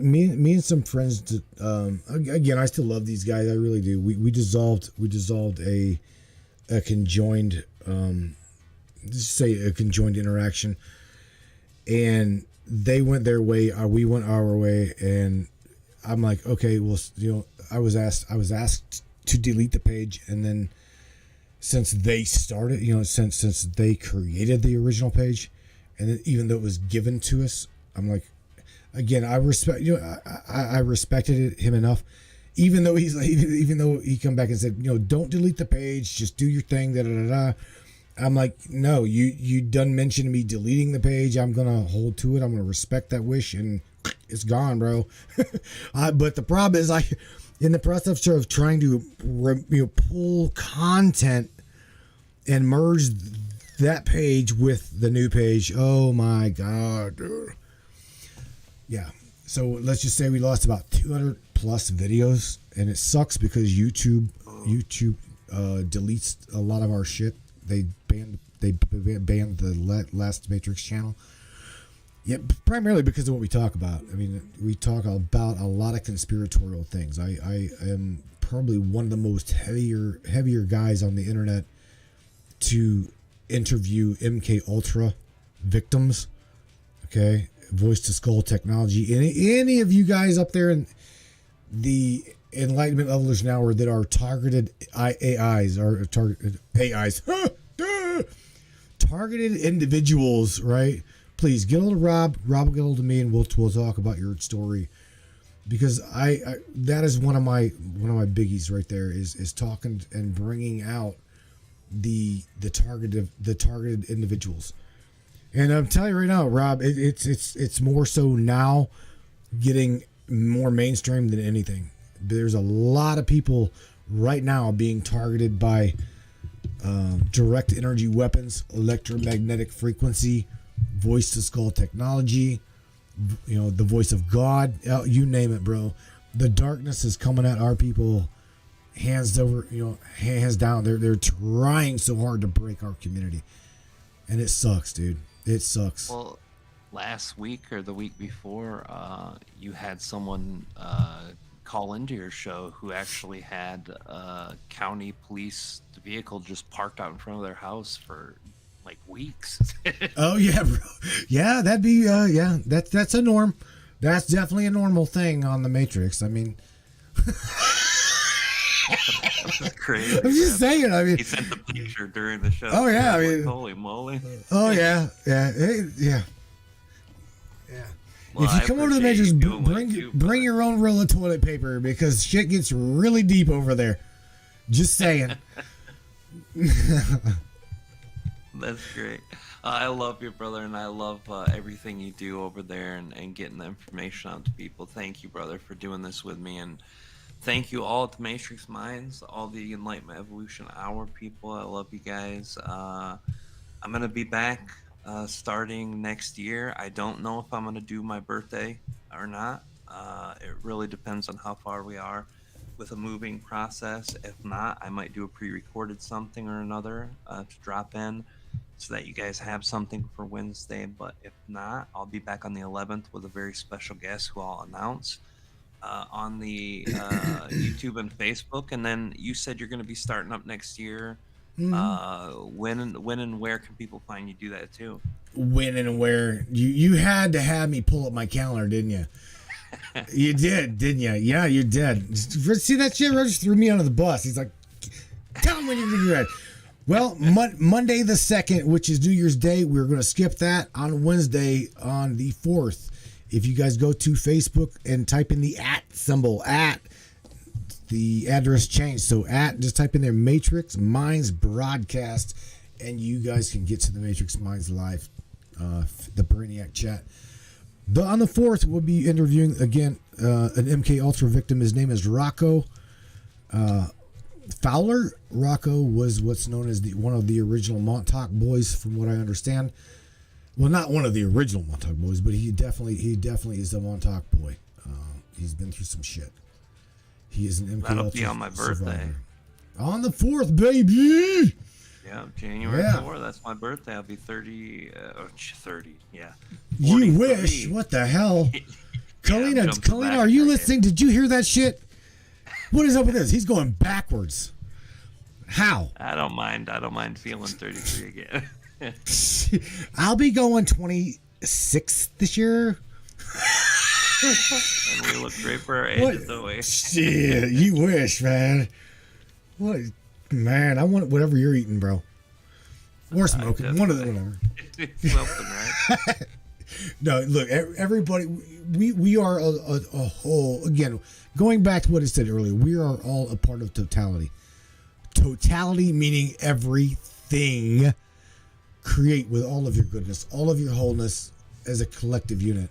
Me and some friends. Again, I still love these guys. I really do. We dissolved a conjoined, just say a conjoined interaction, and they went their way. We went our way, and I'm like, okay, well, I was asked to delete the page, and then since they started, since they created the original page, and then even though it was given to us, I'm like, again, I respect, I respected him enough, even though even though he come back and said, don't delete the page, just do your thing, da da da da. I'm like, no, you done mentioned me deleting the page. I'm gonna hold to it. I'm gonna respect that wish, and it's gone, bro. But the problem is, in the process of trying to pull content and merge that page with the new page. Oh my God, dude. Yeah. So let's just say we lost about 200 plus videos, and it sucks because YouTube deletes a lot of our shit. They banned the last Matrix channel. Yeah, primarily because of what we talk about. I mean, we talk about a lot of conspiratorial things. I am probably one of the most heavier guys on the internet to interview MK Ultra victims. Okay, voice to skull technology. Any of you guys up there in the Enlightenment Evolution Hour that are targeted AIs or targeted AIs, targeted individuals, right? Please get a hold of Rob. Rob will get a hold of me, and we'll talk about your story, because I that is one of my biggies right there is talking and bringing out the targeted individuals. And I'm telling you right now, Rob, it's more so now getting more mainstream than anything. There's a lot of people right now being targeted by direct energy weapons, electromagnetic frequency, voice to skull technology, the voice of God, you name it, bro. The darkness is coming at our people hands over, hands down. They're trying so hard to break our community, and it sucks, dude. It sucks.
Well, last week or the week before, you had someone call into your show who actually had a county police vehicle just parked out in front of their house for like weeks.
Oh yeah, bro. Yeah, that'd be yeah. That's a norm. That's definitely a normal thing on the Matrix. I mean,
That's crazy.
I'm just saying. I mean,
he sent the picture during the show.
Oh yeah, I
like,
mean,
holy moly.
Oh yeah, yeah, yeah.
Well,
if you come over to the Matrix, bring your own roll of toilet paper, because shit gets really deep over there. Just saying.
That's great. I love you, brother, and I love everything you do over there and getting the information out to people. Thank you, brother, for doing this with me, and thank you all at the Matrix Minds, all the Enlightenment Evolution Hour people. I love you guys. I'm going to be back starting next year. I don't know if I'm going to do my birthday or not. It really depends on how far we are with a moving process. If not, I might do a pre-recorded something or another to drop in so that you guys have something for Wednesday. But if not, I'll be back on the 11th with a very special guest who I'll announce on the YouTube and Facebook. And then you said you're going to be starting up next year.
Mm-hmm.
When and where can people find you do that too?
When and where? You had to have me pull up my calendar, didn't you? You did, didn't you? Yeah, you did. See, that shit just threw me under the bus. He's like, tell him when you're going to do that. Well, Monday the 2nd, which is New Year's Day, we're going to skip that. On Wednesday, on the 4th, if you guys go to Facebook and type in the @ symbol, the address changed. So just type in there Matrix Minds Broadcast, and you guys can get to the Matrix Minds Live, the Brainiac chat. On the 4th, we'll be interviewing again an MK Ultra victim. His name is Rocco Fowler. Rocco was what's known as one of the original Montauk boys, from what I understand. Well, not one of the original Montauk boys, but he definitely is a Montauk boy. He's been through some shit. He is an MK
That'll
Ultra
be on my birthday.
survivor. On the 4th, baby.
Yeah, January 4th. That's my birthday. I'll be 30. 30. Yeah. 43.
You wish. What the hell? Kalina, are you listening? Did you hear that shit? What is up with this? He's going backwards. How?
I don't mind feeling 33 again.
I'll be going 26 this year.
And we look great for our ages, don't we?
Shit, you wish, man. What, man? I want whatever you're eating, bro. Or smoking. One of them, whatever.
Something, right?
No, look, everybody. We are a whole. Again, going back to what I said earlier, we are all a part of totality. Totality meaning everything. Create with all of your goodness, all of your wholeness as a collective unit.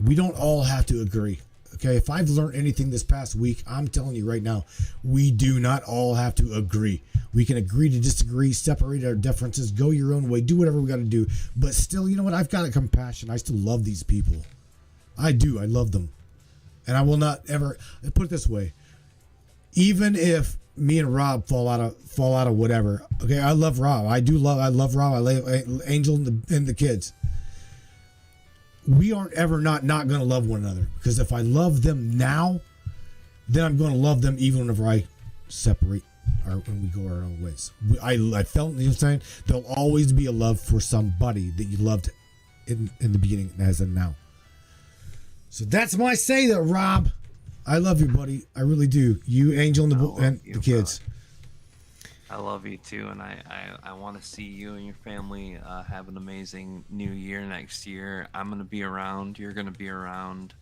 We don't all have to agree. Okay, if I've learned anything this past week, I'm telling you right now, we do not all have to agree. We can agree to disagree, separate our differences, go your own way, do whatever we got to do. But still, you know what? I've got a compassion. I still love these people. I do. I love them. And I will not ever, put it this way, even if me and Rob fall out of whatever. Okay, I love Rob. I love Rob. I love Angel and the kids. We aren't ever not going to love one another, because if I love them now, then I'm going to love them even whenever I separate when we go our own ways. I felt, you know what I'm saying? There'll always be a love for somebody that you loved in the beginning as in now. So that's my say there, Rob. I love you, buddy. I really do. You, Angel, and the kids.
Brother. I love you too, and I want to see you and your family have an amazing new year next year. I'm going to be around. You're going to be around.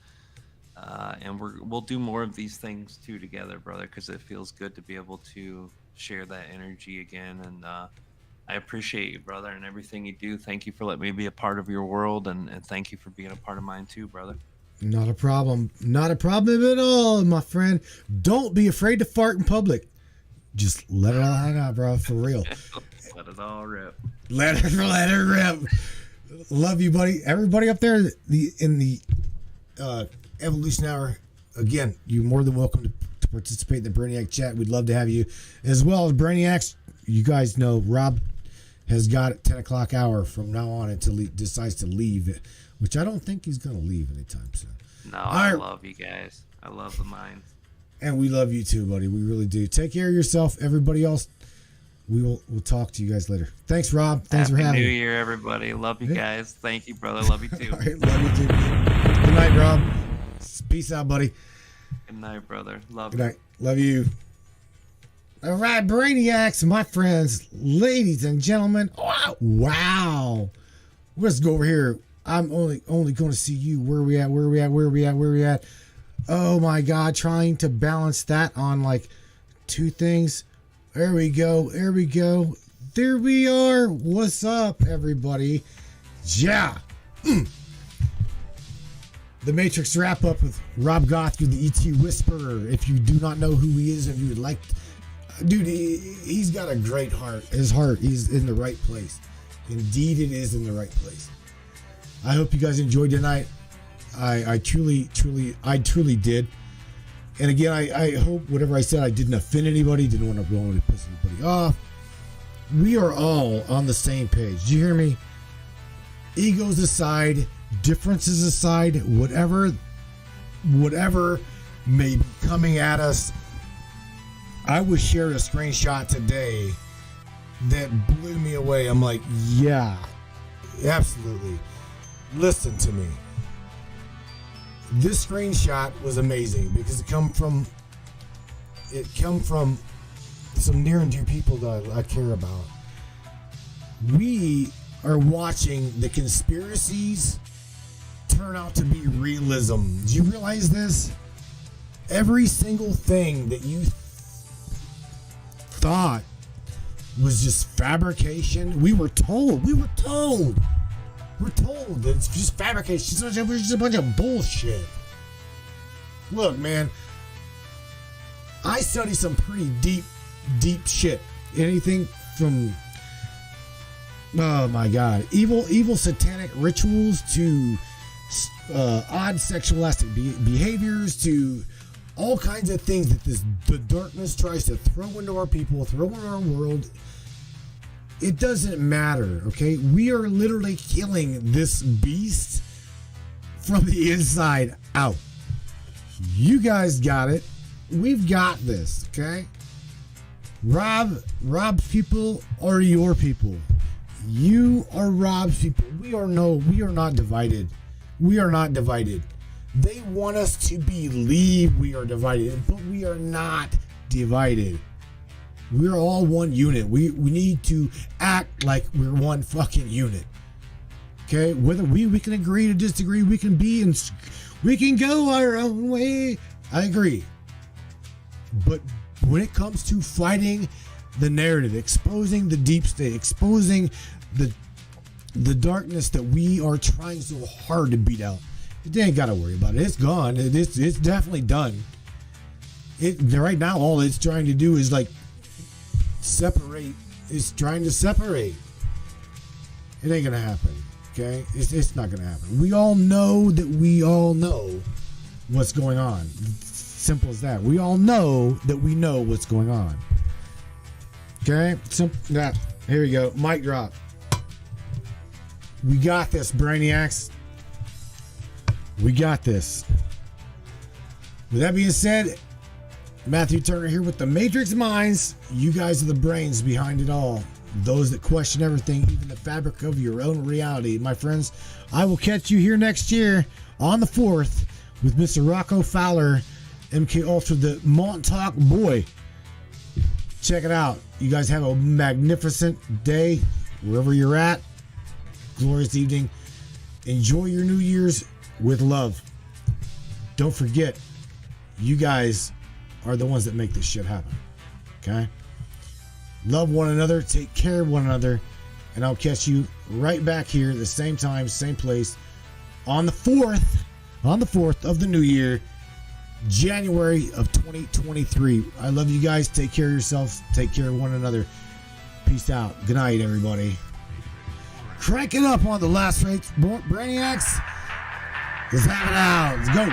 And we'll do more of these things too together, brother, because it feels good to be able to share that energy again. And I appreciate you, brother, and everything you do. Thank you for letting me be a part of your world, and thank you for being a part of mine too, brother.
Not a problem. Not a problem at all, my friend. Don't be afraid to fart in public. Just let it all hang out, bro, for real.
Let it all rip.
Let it rip. Love you, buddy. Everybody up there in the Evolution Hour, again, you're more than welcome to participate in the Brainiac chat. We'd love to have you. As well as Brainiacs, you guys know Rob has got it 10 o'clock hour from now on until he decides to leave, which I don't think he's going to leave anytime soon.
No, I love you guys. I love the minds.
And we love you too, buddy. We really do. Take care of yourself. Everybody else, we'll talk to you guys later. Thanks, Rob. Thanks for having me.
Happy New Year, everybody. Love you guys. Thank you, brother. Love you too.
All right, love you too. Good night, Rob. Peace out, buddy.
Good night, brother. Love
you. Good night. Love you. All right, Brainiacs, my friends, ladies and gentlemen. Wow. Let's go over here. I'm only going to see you. Where are we at? Oh my God, trying to balance that on like two things. There we go. There we are. What's up, everybody? Yeah. The Matrix wrap up with Rob Gauthier, the ET Whisperer. If you do not know who he is, if you would like, dude, he's got a great heart. His heart is in the right place. Indeed, it is in the right place. I hope you guys enjoyed tonight. I truly did. And again, I hope whatever I said, I didn't offend anybody, didn't want to piss anybody off. We are all on the same page. Do you hear me? Egos aside, differences aside, whatever may be coming at us. I was shared a screenshot today that blew me away. I'm like, yeah, absolutely. Listen to me. This screenshot was amazing because it come from some near and dear people that I care about. We are watching the conspiracies turn out to be realism. Do you realize this? Every single thing that you thought was just fabrication, we're told that it's just fabrication. It's just a bunch of bullshit. Look, man, I study some pretty deep shit. Anything from, oh my God, evil satanic rituals to odd sexualistic behaviors to all kinds of things that the darkness tries to throw into our people, throw into our world. It doesn't matter, okay? We are literally killing this beast from the inside out. You guys got it. We've got this, okay? Rob's people are your people. You are Rob's people. We are not divided. We are not divided. They want us to believe we are divided, but we are not divided. We're all one unit. We need to act like we're one fucking unit. Okay? Whether we can agree to disagree, we can be and we can go our own way. I agree. But when it comes to fighting the narrative, exposing the deep state, exposing the darkness that we are trying so hard to beat out, you ain't got to worry about it. It's gone. It's definitely done. Right now, all it's trying to do is like separate. It's trying to separate. It ain't gonna happen. Okay, it's not gonna happen. We all know what's going on. Simple as that. We all know that we know what's going on. Okay, here we go. Mic drop. We got this, brainiacs. We got this. With that being said, Matthew Turner here with the Matrix Minds. You guys are the brains behind it all. Those that question everything, even the fabric of your own reality. My friends, I will catch you here next year on the 4th with Mr. Rocco Fowler, MK Ultra, the Montauk Boy. Check it out. You guys have a magnificent day wherever you're at. Glorious evening. Enjoy your New Year's with love. Don't forget, you guys are the ones that make this shit happen. Okay? Love one another, take care of one another, and I'll catch you right back here the same time, same place on the 4th of the new year, January of 2023. I love you guys. Take care of yourselves. Take care of one another. Peace out. Good night, everybody. Crank it up on the last rates, brainiacs. Let's have it out. Let's go.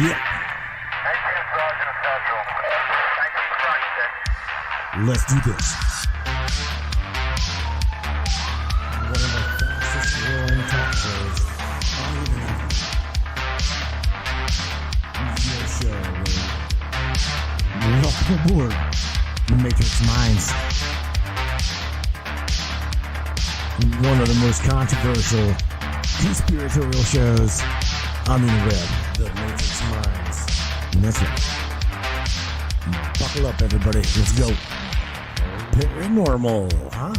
Yeah. Let's do this. One of the fastest growing talk shows on the internet. Welcome aboard the Matrix Minds. One of the most controversial conspiratorial shows on the web, the Matrix Minds. And that's right. Buckle up, everybody. Let's go. Paranormal, huh?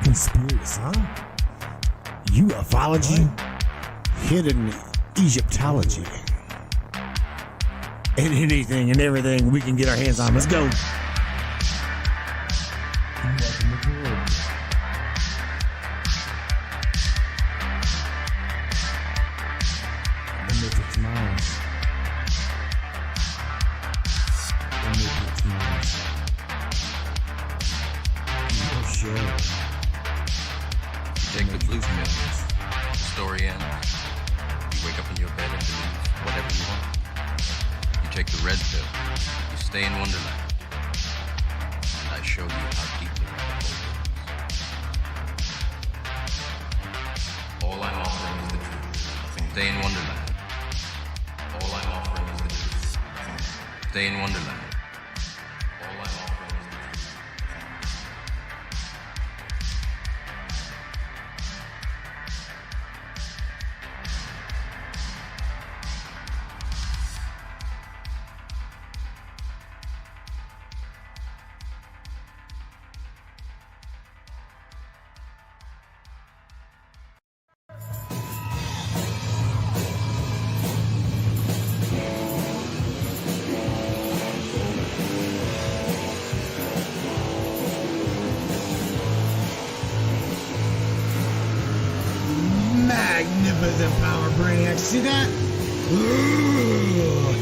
Conspiracy, huh? Ufology, hidden Egyptology, and anything and everything we can get our hands on. Let's go. Welcome aboard. The Matrix Minds. The Matrix Minds. Sure.
You take the blue pill, the story ends. You wake up in your bed and believe whatever you want. You take the red pill, you stay in Wonderland. And I show you how deeply the hole goes. All I'm offering is the truth. Stay in Wonderland. All I'm offering is the truth. Stay in Wonderland.
magnificent power, brainiacs. See that? Ooh.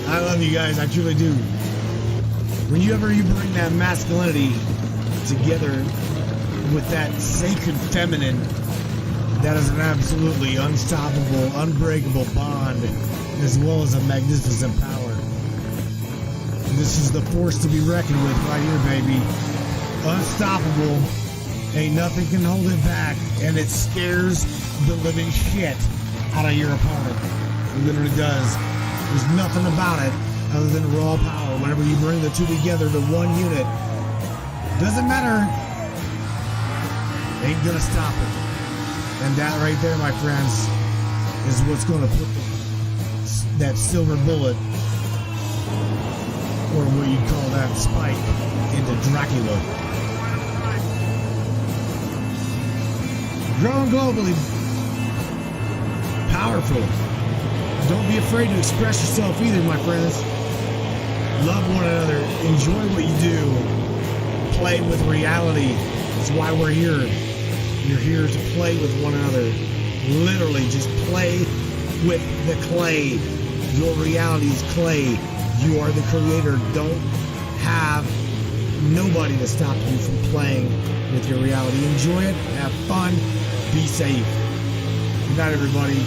I love you guys. I truly do. Whenever you bring that masculinity together with that sacred feminine, that is an absolutely unstoppable, unbreakable bond, as well as a magnificent power. This is the force to be reckoned with right here, baby. Unstoppable. Ain't nothing can hold it back, and it scares the living shit out of your opponent. It literally does. There's nothing about it other than raw power. Whenever you bring the two together to one unit, doesn't matter. Ain't gonna stop it. And that right there, my friends, is what's gonna put that silver bullet, or what you call that spike, into Dracula. Growing globally, powerful. Don't be afraid to express yourself either, my friends. Love one another. Enjoy what you do. Play with reality. That's why we're here. You're here to play with one another. Literally, just play with the clay. Your reality is clay. You are the creator. Don't have nobody to stop you from playing with your reality. Enjoy it. Have fun. Be safe. Good night, everybody.